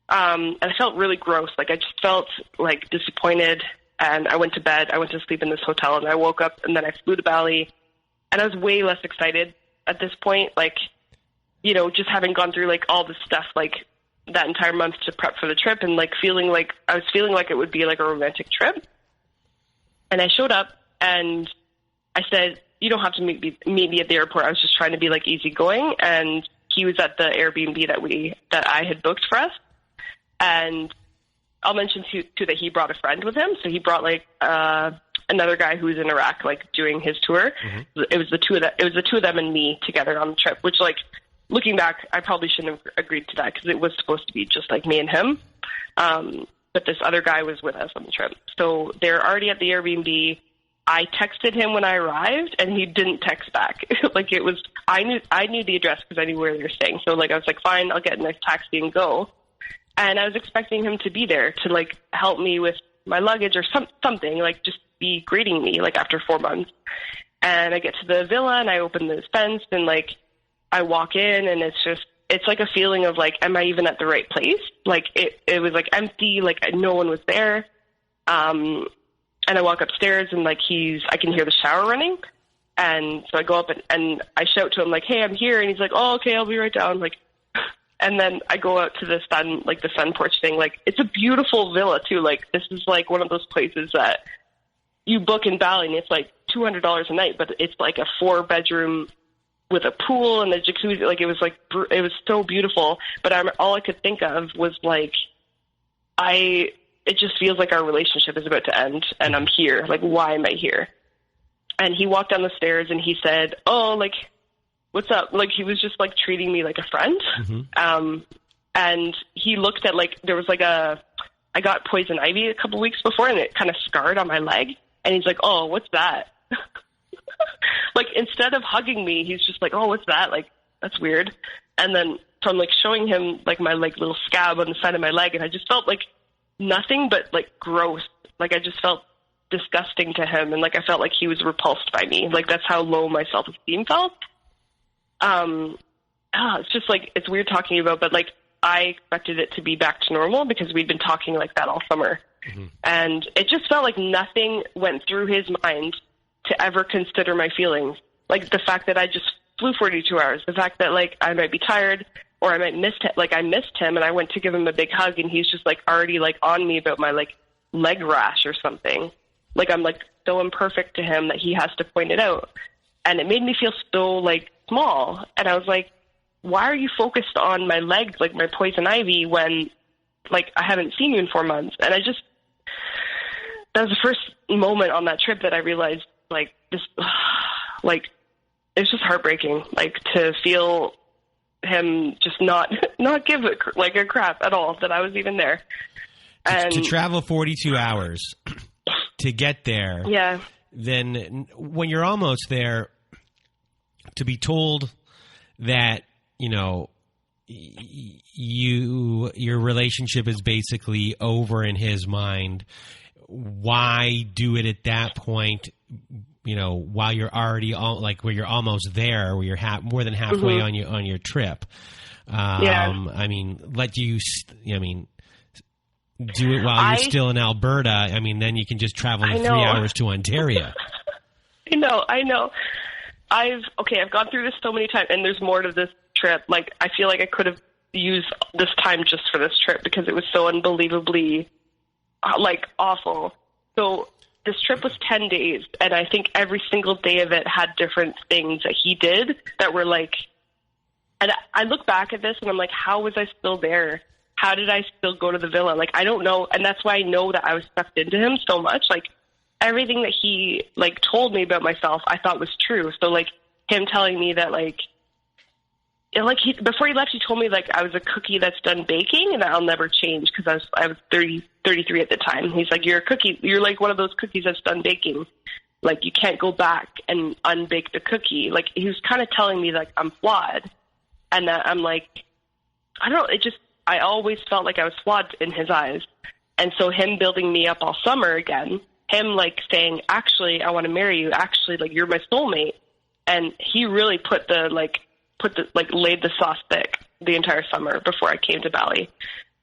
And I felt really gross. Like, I just felt, like, disappointed, and I went to bed. I went to sleep in this hotel, and I woke up, and then I flew to Bali, and I was way less excited at this point. Like, you know, just having gone through, like, all this stuff, like, that entire month to prep for the trip, and, like, I was feeling like it would be, like, a romantic trip. And I showed up, and I said, you don't have to meet me at the airport. I was just trying to be, like, easygoing. And he was at the Airbnb that I had booked for us. And I'll mention too that he brought a friend with him. So he brought, like, another guy who was in Iraq, like, doing his tour. Mm-hmm. It was the two of them and me together on the trip, which, like, looking back, I probably shouldn't have agreed to that, because it was supposed to be just, like, me and him. But this other guy was with us on the trip. So they're already at the Airbnb. I texted him when I arrived, and he didn't text back. Like, it was, I knew the address because I knew where they were staying. So, like, I was like, fine, I'll get a nice taxi and go. And I was expecting him to be there to like help me with my luggage or something, like just be greeting me like after 4 months. And I get to the villa and I open the fence and like I walk in and it's like a feeling of like, am I even at the right place? Like it was like empty, like no one was there. And I walk upstairs and like I can hear the shower running. And so I go up and I shout to him like, hey, I'm here. And he's like, oh, okay, I'll be right down. Like, and then I go out to the sun porch thing. Like, it's a beautiful villa too. Like, this is like one of those places that you book in Bali and it's like $200 a night, but it's like a 4-bedroom with a pool and a jacuzzi. Like, it was so beautiful. But all I could think of was like, it just feels like our relationship is about to end and I'm here. Like, why am I here? And he walked down the stairs and he said, oh, like, what's up? Like, he was just like treating me like a friend. Mm-hmm. And he looked at like, there was like I got poison ivy a couple weeks before and it kind of scarred on my leg. And he's like, oh, what's that? Like, instead of hugging me, he's just like, oh, what's that? Like, that's weird. And then from like showing him like my like little scab on the side of my leg. And I just felt like nothing but like gross. Like, I just felt disgusting to him. And like, I felt like he was repulsed by me. Like, that's how low my self-esteem felt. It's just like, it's weird talking about, but like, I expected it to be back to normal because we'd been talking like that all summer. Mm-hmm. And it just felt like nothing went through his mind to ever consider my feelings. Like the fact that I just flew 42 hours, the fact that like I might be tired or I might miss him. Like, I missed him and I went to give him a big hug and he's just like already like on me about my like leg rash or something. Like, I'm like so imperfect to him that he has to point it out. And it made me feel so like small. And I was like, why are you focused on my legs, like my poison ivy, when like I haven't seen you in 4 months? And that was the first moment on that trip that I realized like this, like, it's just heartbreaking, like to feel him just not give it like a crap at all that I was even there. And to travel 42 hours to get there. Yeah. Then when you're almost there, to be told that, you know, your relationship is basically over in his mind, why do it at that point, you know, while you're already where you're almost there, where you're more than halfway mm-hmm. on your trip? I mean, do it while you're still in Alberta. I mean, then you can just travel in 3 hours to Ontario. I know. I've gone through this so many times, and there's more to this trip. Like, I feel like I could have used this time just for this trip because it was so unbelievably, like, awful. So this trip was 10 days, and I think every single day of it had different things that he did that were like, and I look back at this and I'm like, how was I still there? How did I still go to the villa? Like, I don't know. And that's why I know that I was sucked into him so much. Like, everything that he like told me about myself, I thought was true. So like him telling me that before he left, he told me like I was a cookie that's done baking and that I'll never change because I was 33 at the time. He's like, you're a cookie. You're like one of those cookies that's done baking. Like, you can't go back and unbake the cookie. Like, he was kind of telling me like I'm flawed, and that I'm like, I don't know. I always felt like I was flawed in his eyes. And so him building me up all summer again, him like saying, actually, I want to marry you. Actually, like, you're my soulmate. And he really laid the sauce thick the entire summer before I came to Bali.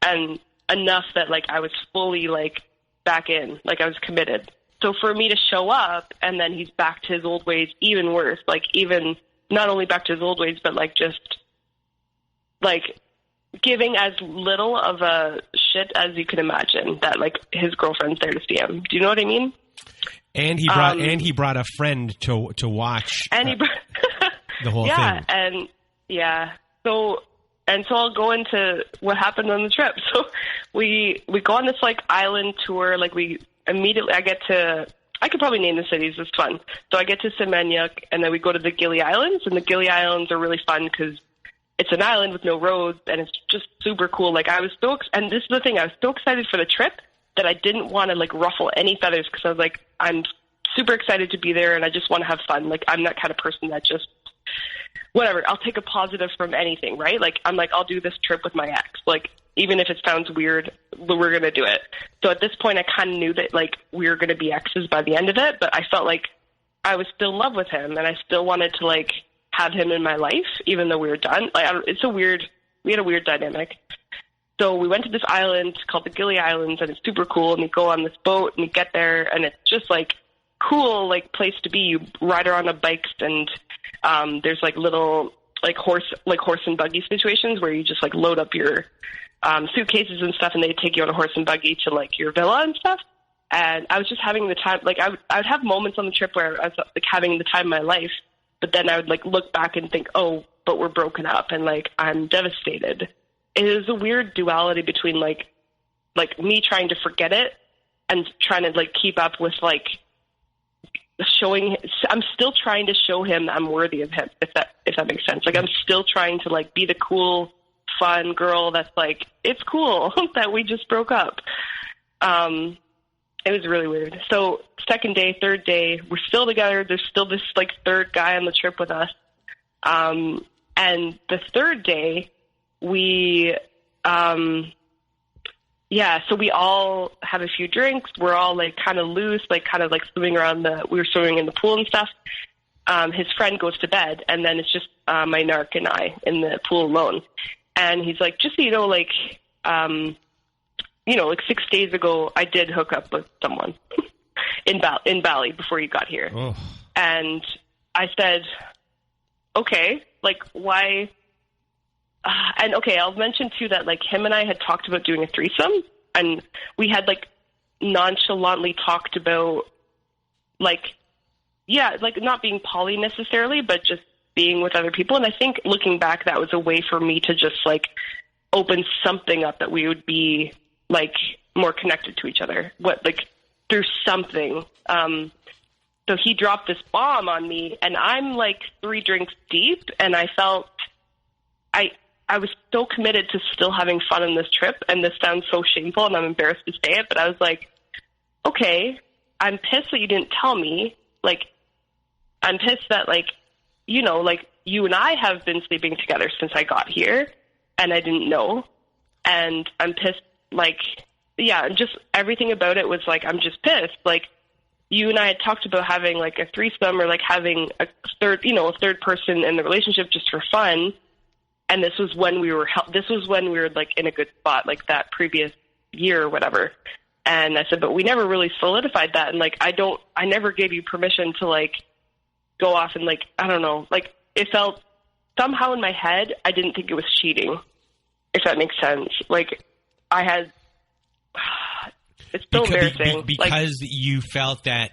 And enough that like I was fully like back in, like I was committed. So for me to show up and then he's back to his old ways, even worse, like even not only back to his old ways, but like just like giving as little of a shit as you can imagine that like his girlfriend's there to see him. Do you know what I mean? And he brought a friend to watch the whole thing. So I'll go into what happened on the trip. So we go on this like island tour. Like, I could probably name the cities. It's fun. So I get to Seminyak, and then we go to the Gili Islands, and the Gili Islands are really fun because it's an island with no roads, and it's just super cool. Like, I was and this is the thing, I was so excited for the trip that I didn't want to like ruffle any feathers because I was like, I'm super excited to be there, and I just want to have fun. Like, I'm that kind of person that just whatever, I'll take a positive from anything, right? Like, I'm like, I'll do this trip with my ex. Like, even if it sounds weird, we're going to do it. So at this point, I kind of knew that, like, we were going to be exes by the end of it, but I felt like I was still in love with him, and I still wanted to, like, have him in my life, even though we were done. Like, we had a weird dynamic. So we went to this island called the Gili Islands, and it's super cool, and we go on this boat, and we get there, and it's just, like, cool, like, place to be. You ride around on bikes, and there's, like, little, like horse and buggy situations where you just, like, load up your suitcases and stuff, and they take you on a horse and buggy to, like, your villa and stuff. And I was just having the time, like, I would have moments on the trip where I was, like, having the time of my life, but then I would, like, look back and think, oh, but we're broken up, and, like, I'm devastated. It is a weird duality between, like me trying to forget it and trying to, like, keep up with, like, I'm still trying to show him I'm worthy of him, if that makes sense. Like, I'm still trying to, like, be the cool, fun girl that's like, it's cool that we just broke up. It was really weird. So second day, third day, we're still together. There's still this, like, third guy on the trip with us. And the third day, so we all have a few drinks. We're all, like, kind of loose, like, kind of, like, swimming around we were swimming in the pool and stuff. His friend goes to bed, and then it's just my narc and I in the pool alone. And he's like, just so you know, like, like 6 days ago, I did hook up with someone in Bali before you got here. Oh. And I said, okay, like, why? And okay, I'll mention too that, like, him and I had talked about doing a threesome, and we had, like, nonchalantly talked about, like, yeah, like, not being poly necessarily, but just being with other people. And I think looking back, that was a way for me to just, like, open something up that we would be, like, more connected to each other, through something. So he dropped this bomb on me, and I'm, like, 3 drinks deep, and I felt I was so committed to still having fun on this trip, and this sounds so shameful, and I'm embarrassed to say it, but I was like, okay, I'm pissed that you didn't tell me. Like, I'm pissed that, like, like, you and I have been sleeping together since I got here, and I didn't know. And I'm pissed, like, yeah, just everything about it was like, I'm just pissed. Like, you and I had talked about having, like, a threesome or, like, having a third person in the relationship just for fun. And this was when we were like, in a good spot, like, that previous year or whatever. And I said, but we never really solidified that. And, like, I never gave you permission to, like, go off and, like, I don't know, like, it felt somehow in my head, I didn't think it was cheating, if that makes sense. Like, it's so embarrassing. Because you felt that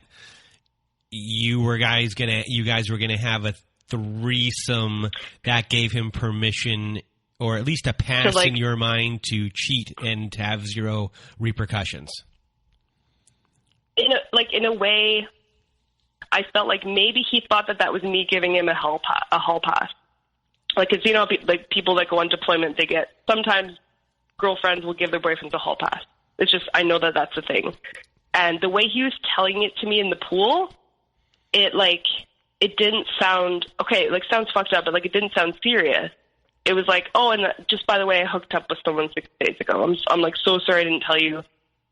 you guys were gonna have a threesome, that gave him permission, or at least a pass in your mind to cheat and to have zero repercussions. In a way, I felt like maybe he thought that was me giving him a hall pass. Like, cause like, people that go on deployment, they get, sometimes girlfriends will give their boyfriends a hall pass. It's just, I know that that's a thing. And the way he was telling it to me in the pool, it didn't sound, okay, like, sounds fucked up, but, like, it didn't sound serious. It was like, oh, and just by the way, I hooked up with someone 6 days ago. I'm like, so sorry I didn't tell you.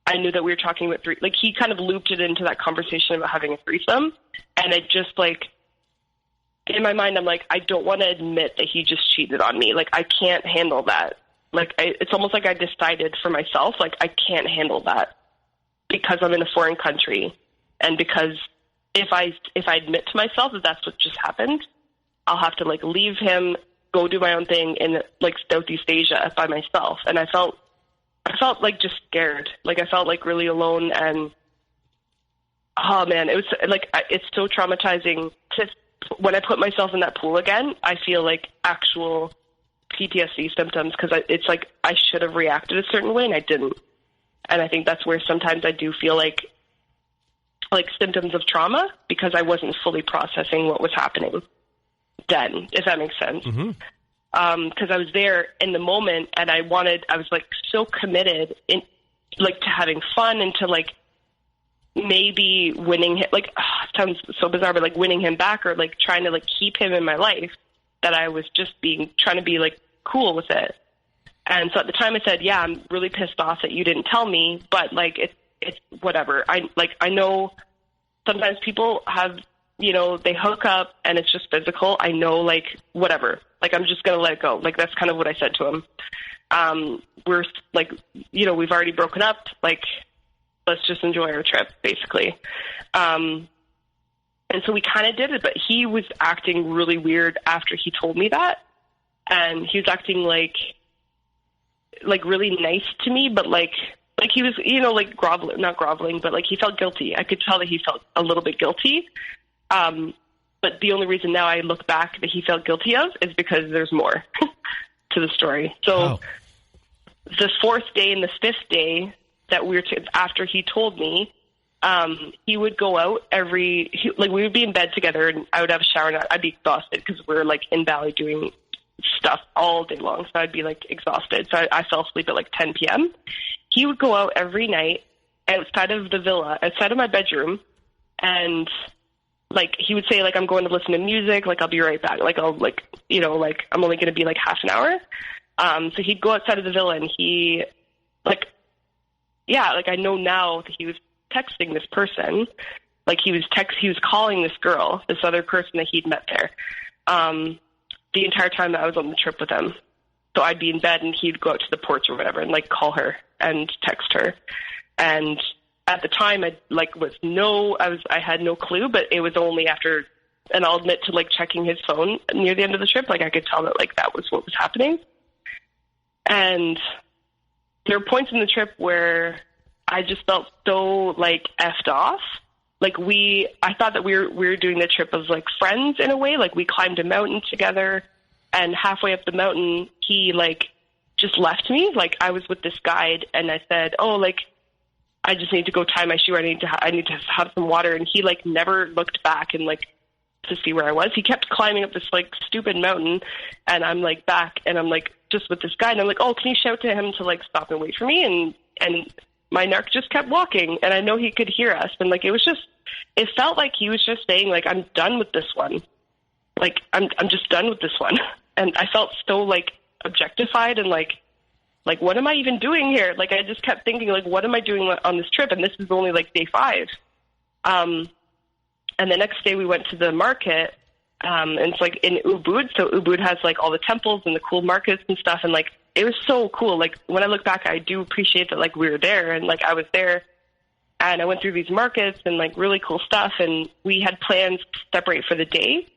I knew that we were talking about like, he kind of looped it into that conversation about having a threesome. And it just, like, in my mind, I'm like, I don't want to admit that he just cheated on me. Like, I can't handle that. Like, it's almost like I decided for myself, like, I can't handle that because I'm in a foreign country. And because if I admit to myself that that's what just happened, I'll have to, like, leave him, go do my own thing in, like, Southeast Asia by myself. And I felt like just scared. Like, I felt like really alone, and oh man, it was like, it's so traumatizing to, when I put myself in that pool again, I feel like actual PTSD symptoms, because it's like I should have reacted a certain way and I didn't. And I think that's where sometimes I do feel like symptoms of trauma, because I wasn't fully processing what was happening then, if that makes sense. Mm-hmm. Because I was there in the moment, and I was like so committed in, like, to having fun and to, like, maybe winning him, like, it sounds so bizarre, but, like, winning him back, or, like, trying to, like, keep him in my life. that I was just trying to be like cool with it. And so at the time I said, yeah, I'm really pissed off that you didn't tell me, but like, it's whatever. I know sometimes people have, you know, they hook up and it's just physical. I know, like, whatever, like, I'm just going to let it go. Like, that's kind of what I said to him. We're like, you know, we've already broken up. Like, let's just enjoy our trip, basically. And so we kind of did it, but he was acting really weird after he told me that. And he was acting like really nice to me, but like he was, you know, like not groveling, but like he felt guilty. I could tell that he felt a little bit guilty. But the only reason now I look back that he felt guilty of is because there's more to the story. So the fourth day and the fifth day that after he told me, he would go out we would be in bed together and I would have a shower and I'd be exhausted because we're like in Bali doing stuff all day long. So I'd be like exhausted. So I fell asleep at like 10 p.m. He would go out every night outside of the villa, outside of my bedroom. And like, he would say like, I'm going to listen to music. Like, I'll be right back. Like, I'll like, you know, like I'm only going to be like half an hour. So he'd go outside of the villa and he like, yeah, like I know now that he was texting this person. Like he was calling this girl, this other person that he'd met there. The entire time that I was on the trip with him. So I'd be in bed and he'd go out to the porch or whatever and like call her and text her. And at the time I had no clue, but it was only after, and I'll admit to like checking his phone near the end of the trip. Like I could tell that like that was what was happening. And there were points in the trip where I just felt so like effed off. Like I thought that we were doing the trip as like friends in a way. Like we climbed a mountain together and halfway up the mountain, he like just left me. Like I was with this guide and I said, oh, like I just need to go tie my shoe. I need to have some water. And he like never looked back and like to see where I was. He kept climbing up this like stupid mountain and I'm like back and I'm like just with this guy. And I'm like, oh, can you shout to him to like stop and wait for me? And my narc just kept walking and I know he could hear us. And like, it felt like he was just saying like, I'm done with this one. Like, I'm just done with this one. And I felt so like objectified and like, what am I even doing here? Like, I just kept thinking like, what am I doing on this trip? And this is only like day 5. And the next day we went to the market, and it's like in Ubud. So Ubud has like all the temples and the cool markets and stuff. And like, it was so cool. Like when I look back, I do appreciate that like we were there and like I was there and I went through these markets and like really cool stuff. And we had plans to separate for the day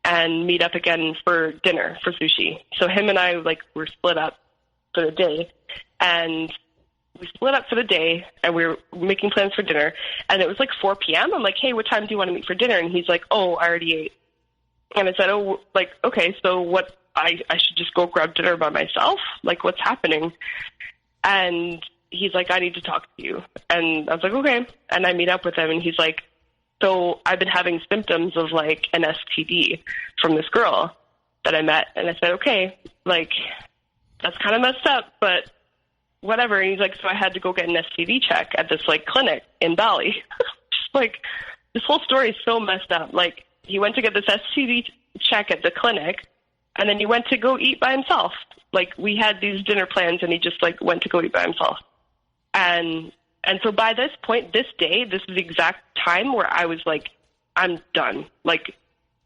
and meet up again for dinner for sushi. So him and I like were split up for the day and we split up for the day and we were making plans for dinner and it was like 4 p.m. I'm like, hey, what time do you want to meet for dinner? And he's like, oh, I already ate. And I said, oh, like, okay, so what, I should just go grab dinner by myself? Like, what's happening? And he's like, I need to talk to you. And I was like, okay. And I meet up with him and he's like, so I've been having symptoms of like an STD from this girl that I met. And I said, okay, like, that's kind of messed up, but whatever. And he's like, so I had to go get an STD check at this like clinic in Bali. Just like, this whole story is so messed up. Like, he went to get this STD check at the clinic, and then he went to go eat by himself. Like, we had these dinner plans, and he just, like, went to go eat by himself. And so by this point, this day, this is the exact time where I was like, I'm done. Like,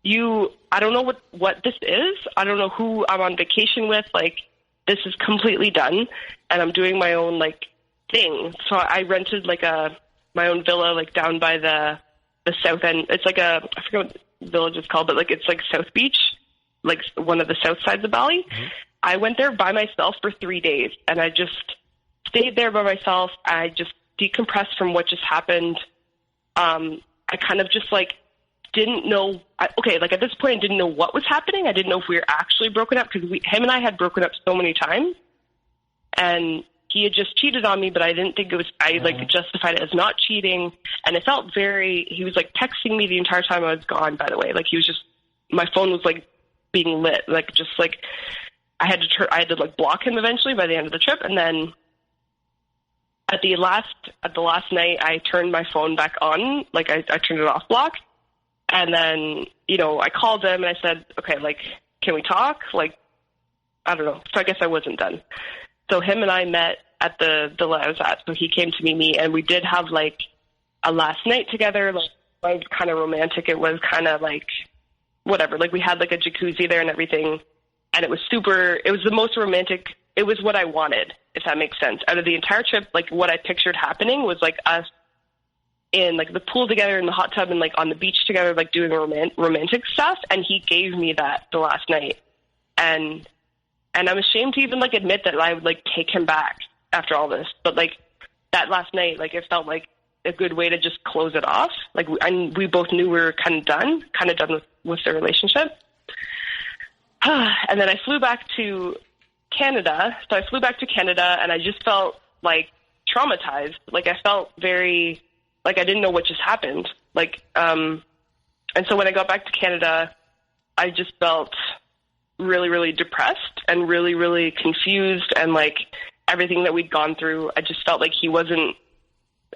I don't know what this is. I don't know who I'm on vacation with. Like, this is completely done, and I'm doing my own, like, thing. So I rented, like, my own villa, like, down by the south end. It's like I forget what the village is called, but like it's like South Beach, like one of the south sides of Bali. Mm-hmm. I went there by myself for 3 days and I just stayed there by myself. I just decompressed from what just happened. I kind of just like didn't know. Like at this point I didn't know what was happening. I didn't know if we were actually broken up because him and I had broken up so many times and he had just cheated on me, but I didn't think it was, I like justified it as not cheating. And it felt he was like texting me the entire time I was gone, by the way. Like he was just, my phone was like being lit. Like just like I had to like block him eventually by the end of the trip. And then at the last night I turned my phone back on. Like I turned it off block. And then, you know, I called him and I said, okay, like can we talk? Like, I don't know. So I guess I wasn't done. So him and I met at the villa I was at. So he came to meet me, and we did have like a last night together. Like, it was kind of romantic. It was kind of like whatever. Like, we had like a jacuzzi there and everything, and it was the most romantic. It was what I wanted, if that makes sense. Out of the entire trip, like what I pictured happening was like us in like the pool together, in the hot tub, and like on the beach together, like doing romantic stuff. And he gave me that the last night, and I'm ashamed to even like admit that I would like take him back after all this. But like that last night, like it felt like a good way to just close it off. Like we both knew we were kind of done with the relationship. And then I flew back to Canada. So I flew back to Canada, and I just felt like traumatized. Like I felt very, like I didn't know what just happened. Like, and so when I got back to Canada, I just felt really, really depressed and really, really confused. And like everything that we'd gone through, I just felt like he wasn't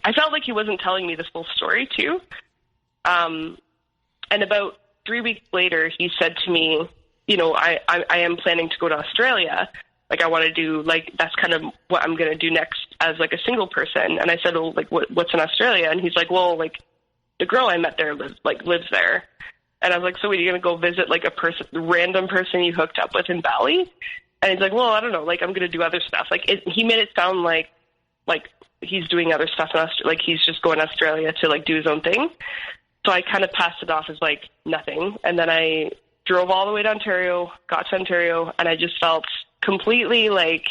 telling me the full story too. And about 3 weeks later, he said to me, you know, I am planning to go to Australia. Like, I want to do, like, that's kind of what I'm going to do next as, like, a single person. And I said, well, like, what's in Australia? And he's like, well, like, the girl I met there lives there. And I was like, so are you going to go visit, like, random person you hooked up with in Bali? And he's like, well, I don't know. Like, I'm going to do other stuff. Like, he made it sound like he's doing other stuff in Australia. Like, he's just going to Australia to, like, do his own thing. So I kind of passed it off as, like, nothing. And then I drove all the way to Ontario, got to Ontario, and I just felt completely, like,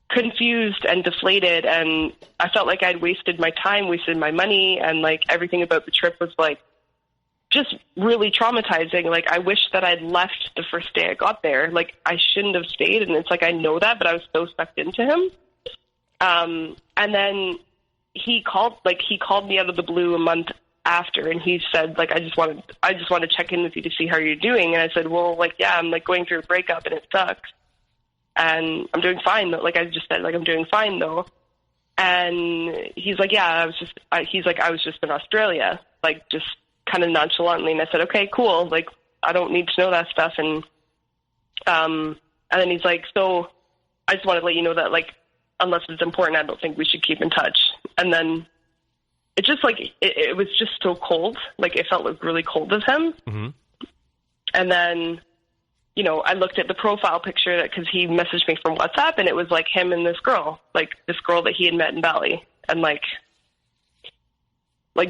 confused and deflated. And I felt like I'd wasted my time, wasted my money, and, like, everything about the trip was, like, just really traumatizing. Like, I wish that I'd left the first day I got there. Like, I shouldn't have stayed, and it's like I know that, but I was so sucked into him. And then he called me out of the blue a month after, and he said, like, I just want to check in with you to see how you're doing. And I said, well, like, yeah, I'm like going through a breakup and it sucks, and I'm doing fine though. Like, I just said, like, I'm doing fine though. And he's like, yeah, I was just in Australia, like, just kind of nonchalantly. And I said, okay, cool. Like, I don't need to know that stuff. And then he's like, so I just want to let you know that, like, unless it's important, I don't think we should keep in touch. And then it just, like, it was just so cold. Like, it felt like really cold of him. Mm-hmm. And then, you know, I looked at the profile picture because he messaged me from WhatsApp, and it was like him and this girl that he had met in Bali. And like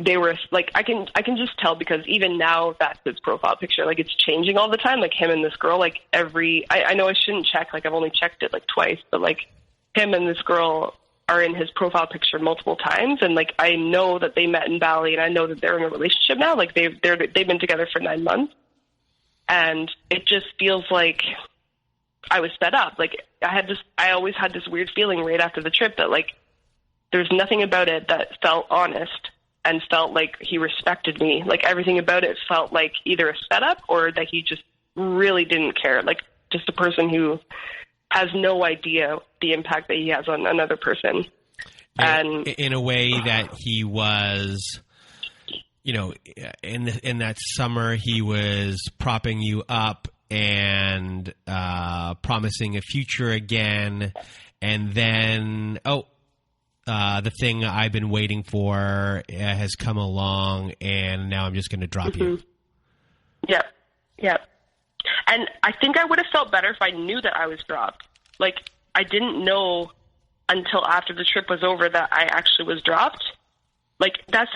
they were like, I can just tell, because even now that's his profile picture. Like, it's changing all the time. Like, him and this girl, like I know I shouldn't check. Like, I've only checked it like twice, but like him and this girl are in his profile picture multiple times. And like, I know that they met in Bali, and I know that they're in a relationship now. Like, they've been together for 9 months. And it just feels like I was fed up. Like, I always had this weird feeling right after the trip that, like, there's nothing about it that felt honest and felt like he respected me. Like, everything about it felt like either a setup or that he just really didn't care. Like, just a person who has no idea the impact that he has on another person. And in a way that he was, you know, in that summer, he was propping you up and promising a future again. And then, the thing I've been waiting for has come along, and now I'm just going to drop you. Yeah. Yeah. And I think I would have felt better if I knew that I was dropped. Like, I didn't know until after the trip was over that I actually was dropped. Like, that's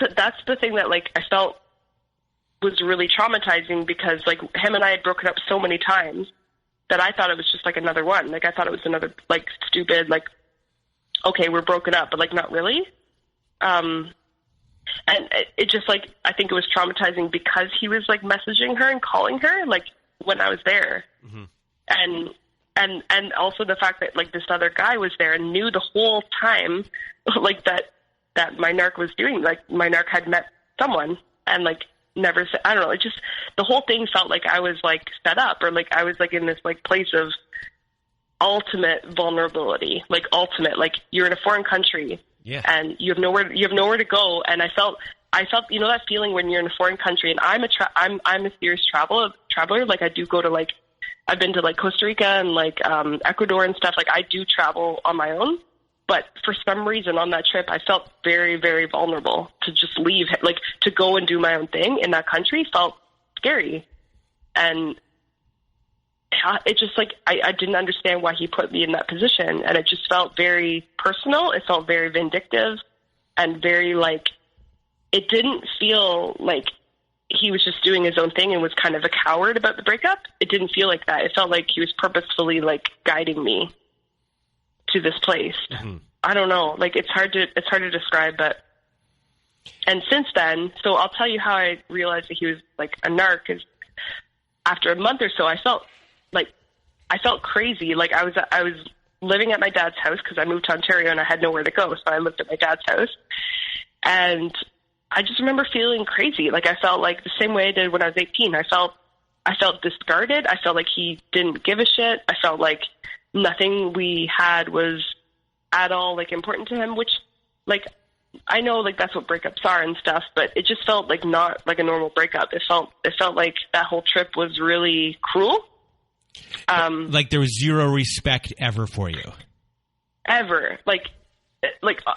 the thing that, like, I felt was really traumatizing, because, like, him and I had broken up so many times that I thought it was just, like, another one. Like, I thought it was another, like, stupid, like, okay, we're broken up, but, like, not really. And it just, like, I think it was traumatizing because he was, like, messaging her and calling her, like, when I was there. Mm-hmm. And also the fact that, like, this other guy was there and knew the whole time, like, that my narc was doing. Like, my narc had met someone and, like, never said, I don't know, it just, the whole thing felt like I was, like, set up, or, like, I was, like, in this, like, place of ultimate vulnerability, like, you're in a foreign country. Yeah. And you have nowhere to go. And I felt, you know, that feeling when you're in a foreign country, and I'm a serious traveler. Like, I do go to, like, I've been to like Costa Rica and like Ecuador and stuff. Like I do travel on my own, but for some reason on that trip, I felt very, very vulnerable to just leave, like to go and do my own thing in that country felt scary. And it just like, I didn't understand why he put me in that position. And it just felt very personal. It felt very vindictive and very like, it didn't feel like he was just doing his own thing and was kind of a coward about the breakup. It didn't feel like that. It felt like he was purposefully like guiding me to this place. Mm-hmm. I don't know. Like it's hard to describe, but, and since then, so I'll tell you how I realized that he was like a narc is after a month or so, I felt crazy. Like I was living at my dad's house because I moved to Ontario and I had nowhere to go. So I lived at my dad's house and I just remember feeling crazy. Like I felt like the same way I did when I was 18. I felt discarded. I felt like he didn't give a shit. I felt like nothing we had was at all like important to him, which like, I know like that's what breakups are and stuff, but it just felt like not like a normal breakup. It felt like that whole trip was really cruel. Like there was zero respect ever for you. Ever. Like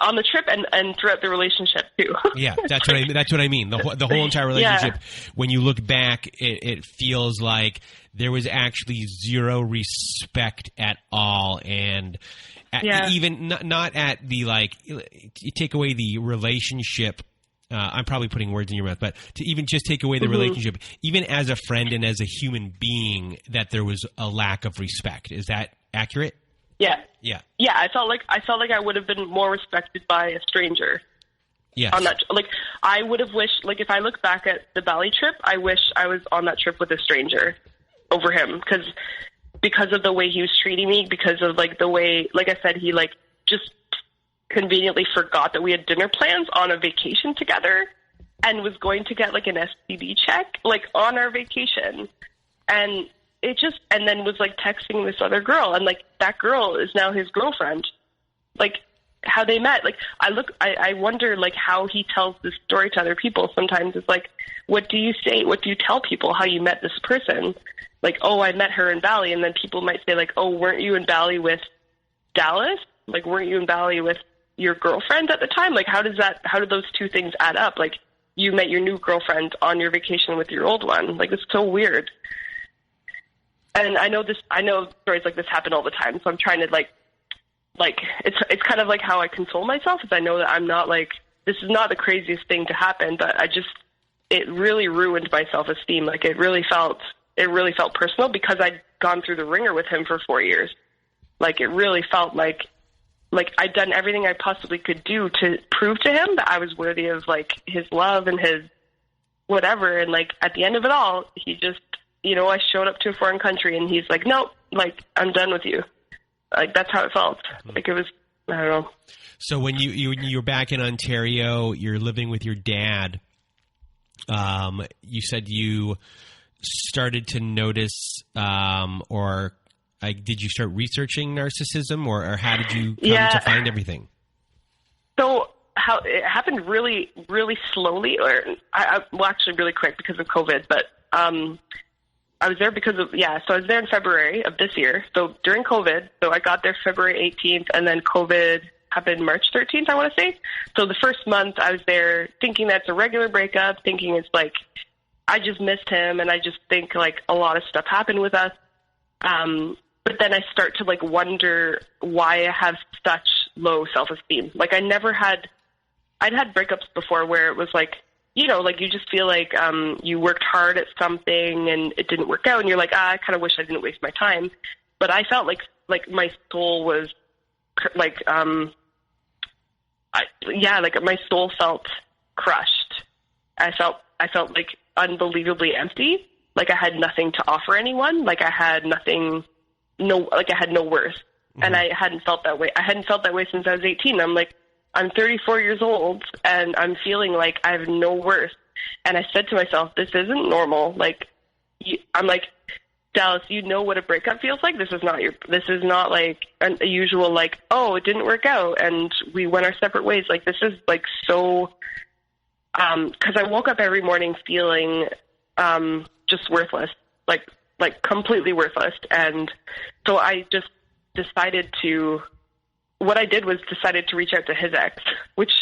on the trip and throughout the relationship too. Yeah, that's what I mean. The whole entire relationship. Yeah. When you look back, it feels like there was actually zero respect at all, and even not at the like. You take away the relationship. I'm probably putting words in your mouth, but to even just take away the relationship, even as a friend and as a human being, that there was a lack of respect. Is that accurate? Yeah. Yeah. Yeah. I felt like I would have been more respected by a stranger. Yes. On that, like I would have wished, like if I look back at the Bali trip, I wish I was on that trip with a stranger over him because of the way he was treating me, because of like the way, like I said, he like just conveniently forgot that we had dinner plans on a vacation together and was going to get like an STD check like on our vacation. And and then was like texting this other girl, and like that girl is now his girlfriend. Like how they met. Like I wonder like how he tells this story to other people. Sometimes it's like, what do you say? What do you tell people how you met this person? Like, oh, I met her in Bali. And then people might say like, oh, weren't you in Bali with Dallas? Like, weren't you in Bali with your girlfriend at the time? Like, how do those two things add up? Like you met your new girlfriend on your vacation with your old one. Like, it's so weird. And I know stories like this happen all the time. So I'm trying to like it's kind of like how I console myself, is I know that I'm not like, this is not the craziest thing to happen, but it really ruined my self-esteem. Like it really felt personal because I'd gone through the ringer with him for 4 years. Like it really felt like I'd done everything I possibly could do to prove to him that I was worthy of like his love and his whatever. And like at the end of it all, he just, I showed up to a foreign country and he's like, nope, like I'm done with you. Like that's how it felt. Like it was, I don't know. So when you're back in Ontario, you're living with your dad. You said you started to notice, did you start researching narcissism, or how did you come to find everything? So how it happened really, really slowly, actually really quick because of COVID, but I was there so I was there in February of this year. So during COVID, so I got there February 18th and then COVID happened March 13th, I want to say. So the first month I was there thinking that's a regular breakup, thinking it's like, I just missed him and I just think like a lot of stuff happened with us. But then I start to like wonder why I have such low self-esteem. Like I'd had breakups before where it was like, like you just feel like you worked hard at something and it didn't work out, and you're like, I kind of wish I didn't waste my time. But I felt like my soul was like, my soul felt crushed. I felt like unbelievably empty. Like I had nothing to offer anyone. Like I had nothing, I had no worth. Mm-hmm. And I hadn't felt that way. I hadn't felt that way since I was 18. I'm like, I'm 34 years old and I'm feeling like I have no worth. And I said to myself, this isn't normal. Like, I'm like, Dallas, what a breakup feels like? This is not like a usual, like, oh, it didn't work out and we went our separate ways. Like, this is like so, cause I woke up every morning feeling, just worthless. Like like completely worthless. And so I just decided to reach out to his ex, which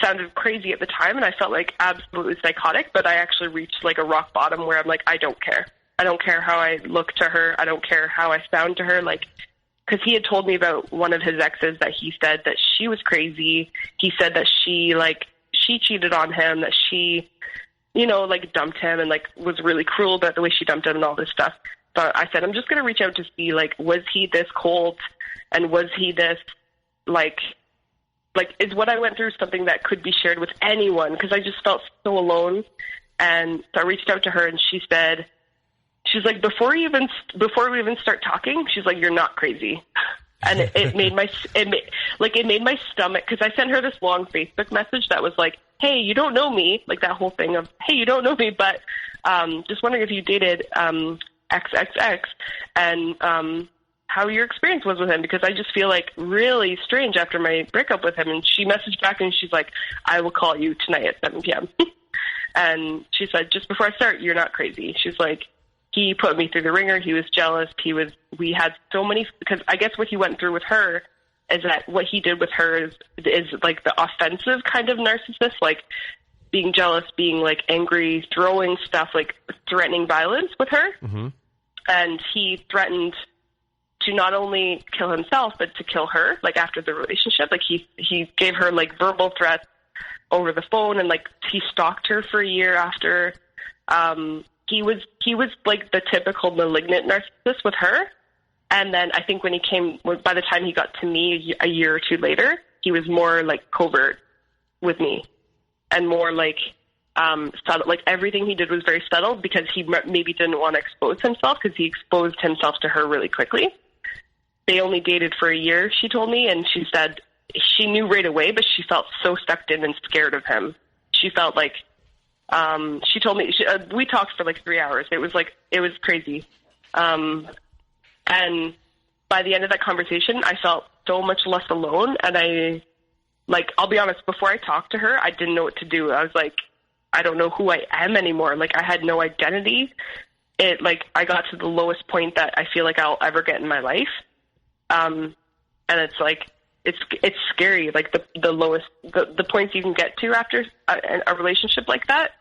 sounded crazy at the time, and I felt like absolutely psychotic, but I actually reached like a rock bottom where I'm like, I don't care. I don't care how I look to her. I don't care how I sound to her. Like, because he had told me about one of his exes that he said that she was crazy. He said that she cheated on him, that she, like dumped him and like was really cruel about the way she dumped him and all this stuff. So I said, I'm just going to reach out to see, like, was he this cold, and was he this, like, is what I went through something that could be shared with anyone? Because I just felt so alone. And so I reached out to her, and she's like, before we even start talking, she's like, you're not crazy. And it made my stomach, because I sent her this long Facebook message that was like, hey, you don't know me, like that whole thing of, hey, you don't know me, but just wondering if you dated XXX, and how your experience was with him, because I just feel like really strange after my breakup with him. And she messaged back, and she's like, I will call you tonight at 7 p.m. And she said, just before I start, you're not crazy. She's like, he put me through the ringer. He was jealous. We had so many, because I guess what he went through with her is that what he did with her is like the offensive kind of narcissist, like being jealous, being like angry, throwing stuff, like threatening violence with her. Mm-hmm. And he threatened to not only kill himself, but to kill her, like after the relationship. Like he gave her like verbal threats over the phone, and like he stalked her for a year after. He was like the typical malignant narcissist with her. And then I think by the time he got to me a year or two later, he was more like covert with me, and more like subtle. Like everything he did was very subtle, because he maybe didn't want to expose himself, because he exposed himself to her really quickly. They only dated for a year, she told me, and she said she knew right away, but she felt so sucked in and scared of him. She felt like, she told me, we talked for like 3 hours. It was crazy. And by the end of that conversation, I felt so much less alone. And I'll be honest, before I talked to her, I didn't know what to do. I was like, I don't know who I am anymore. Like, I had no identity. I got to the lowest point that I feel like I'll ever get in my life. And it's like, it's scary. Like the lowest, the points you can get to after a relationship like that.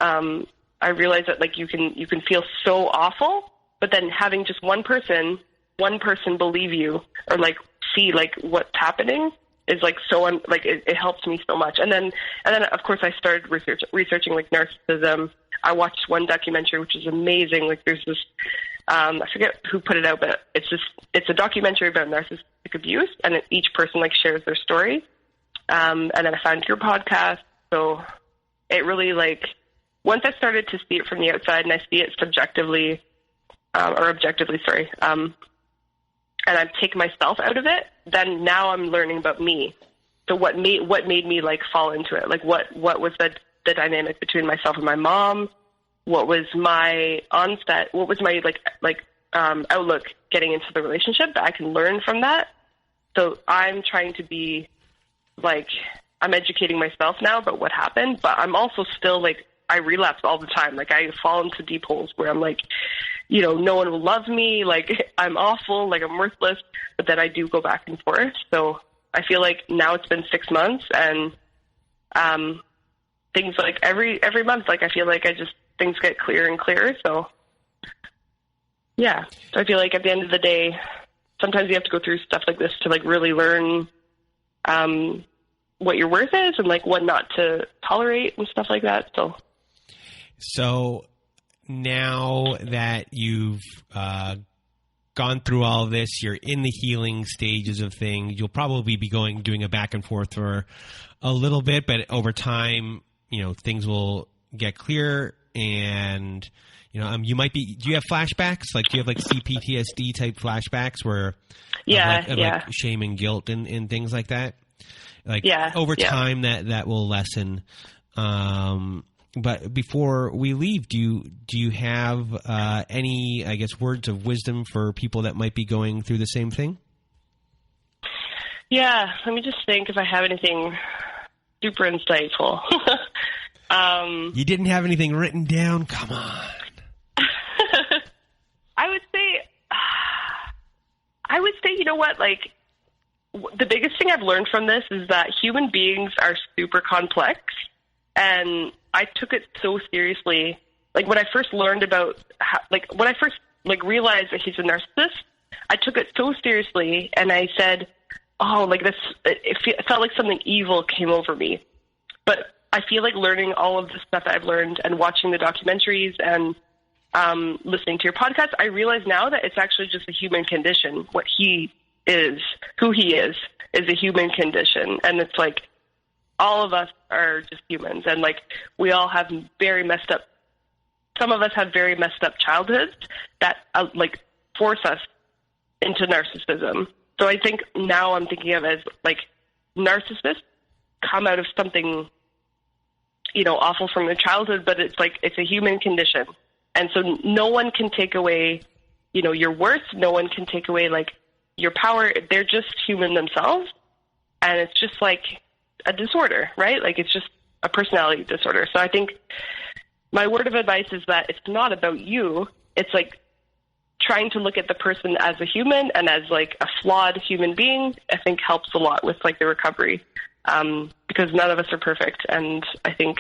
I realized that like you can feel so awful, but then having just one person believe you, or like see like what's happening, is like so it helps me so much. And then of course I started researching like narcissism. I watched one documentary which is amazing. Like there's this I forget who put it out, but it's a documentary about narcissistic abuse, and each person like shares their story. And then I found your podcast, so it really like, once I started to see it from the outside and I see it subjectively, or objectively, sorry, and I've taken myself out of it, then now I'm learning about me. So what made me like fall into it? Like what was the dynamic between myself and my mom? What was my onset? What was my outlook getting into the relationship that I can learn from that? So I'm trying to be like, I'm educating myself now about what happened, but I'm also still like, I relapse all the time. Like I fall into deep holes where I'm like, no one will love me. Like I'm awful, like I'm worthless, but then I do go back and forth. So I feel like now it's been 6 months, and things like every month, like I feel like things get clearer and clearer. So yeah, so I feel like at the end of the day, sometimes you have to go through stuff like this to like really learn what your worth is, and like what not to tolerate and stuff like that. So now that you've gone through all of this, you're in the healing stages of things. You'll probably be doing a back and forth for a little bit, but over time, things will get clearer. And you might be. Do you have flashbacks? Like, do you have like CPTSD type flashbacks where, like shame and guilt and things like that? Like over time, that will lessen. But before we leave, do you have any, I guess, words of wisdom for people that might be going through the same thing? Yeah, let me just think if I have anything super insightful. You didn't have anything written down? Come on. you know what? Like, the biggest thing I've learned from this is that human beings are super complex, and I took it so seriously. Like, when I first learned about when I first realized that he's a narcissist, I took it so seriously, and I said, oh, like this, it felt like something evil came over me. But I feel like learning all of the stuff that I've learned and watching the documentaries and listening to your podcast, I realize now that it's actually just a human condition. What he is, who he is a human condition. And it's like, all of us are just humans. And like, we all have very messed up, some of us have very messed up childhoods that force us into narcissism. So I think now I'm thinking of it as like narcissists come out of something, awful from their childhood, but it's like, it's a human condition. And so no one can take away, your worth. No one can take away like your power. They're just human themselves. And it's just like a disorder, right? Like, it's just a personality disorder. So I think my word of advice is that it's not about you. It's like trying to look at the person as a human and as like a flawed human being, I think helps a lot with like the recovery. Because none of us are perfect. And I think,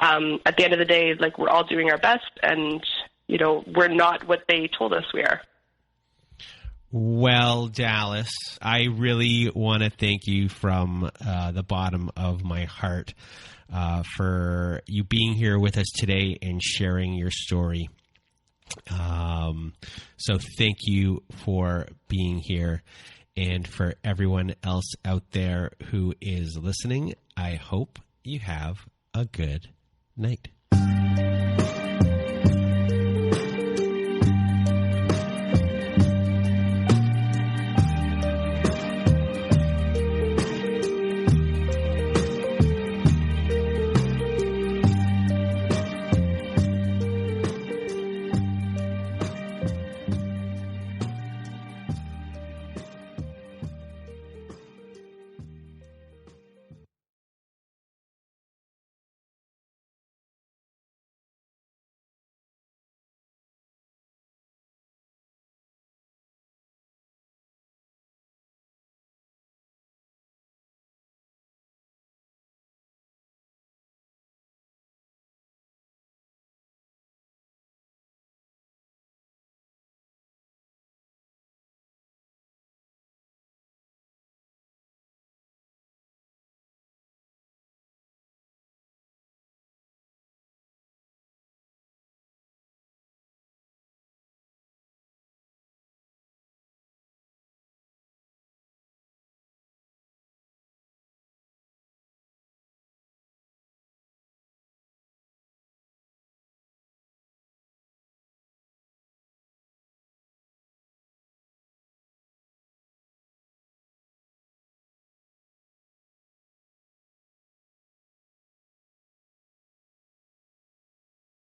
at the end of the day, like, we're all doing our best, and, we're not what they told us we are. Well, Dallas, I really want to thank you from the bottom of my heart for you being here with us today and sharing your story. So thank you for being here. And for everyone else out there who is listening, I hope you have a good night.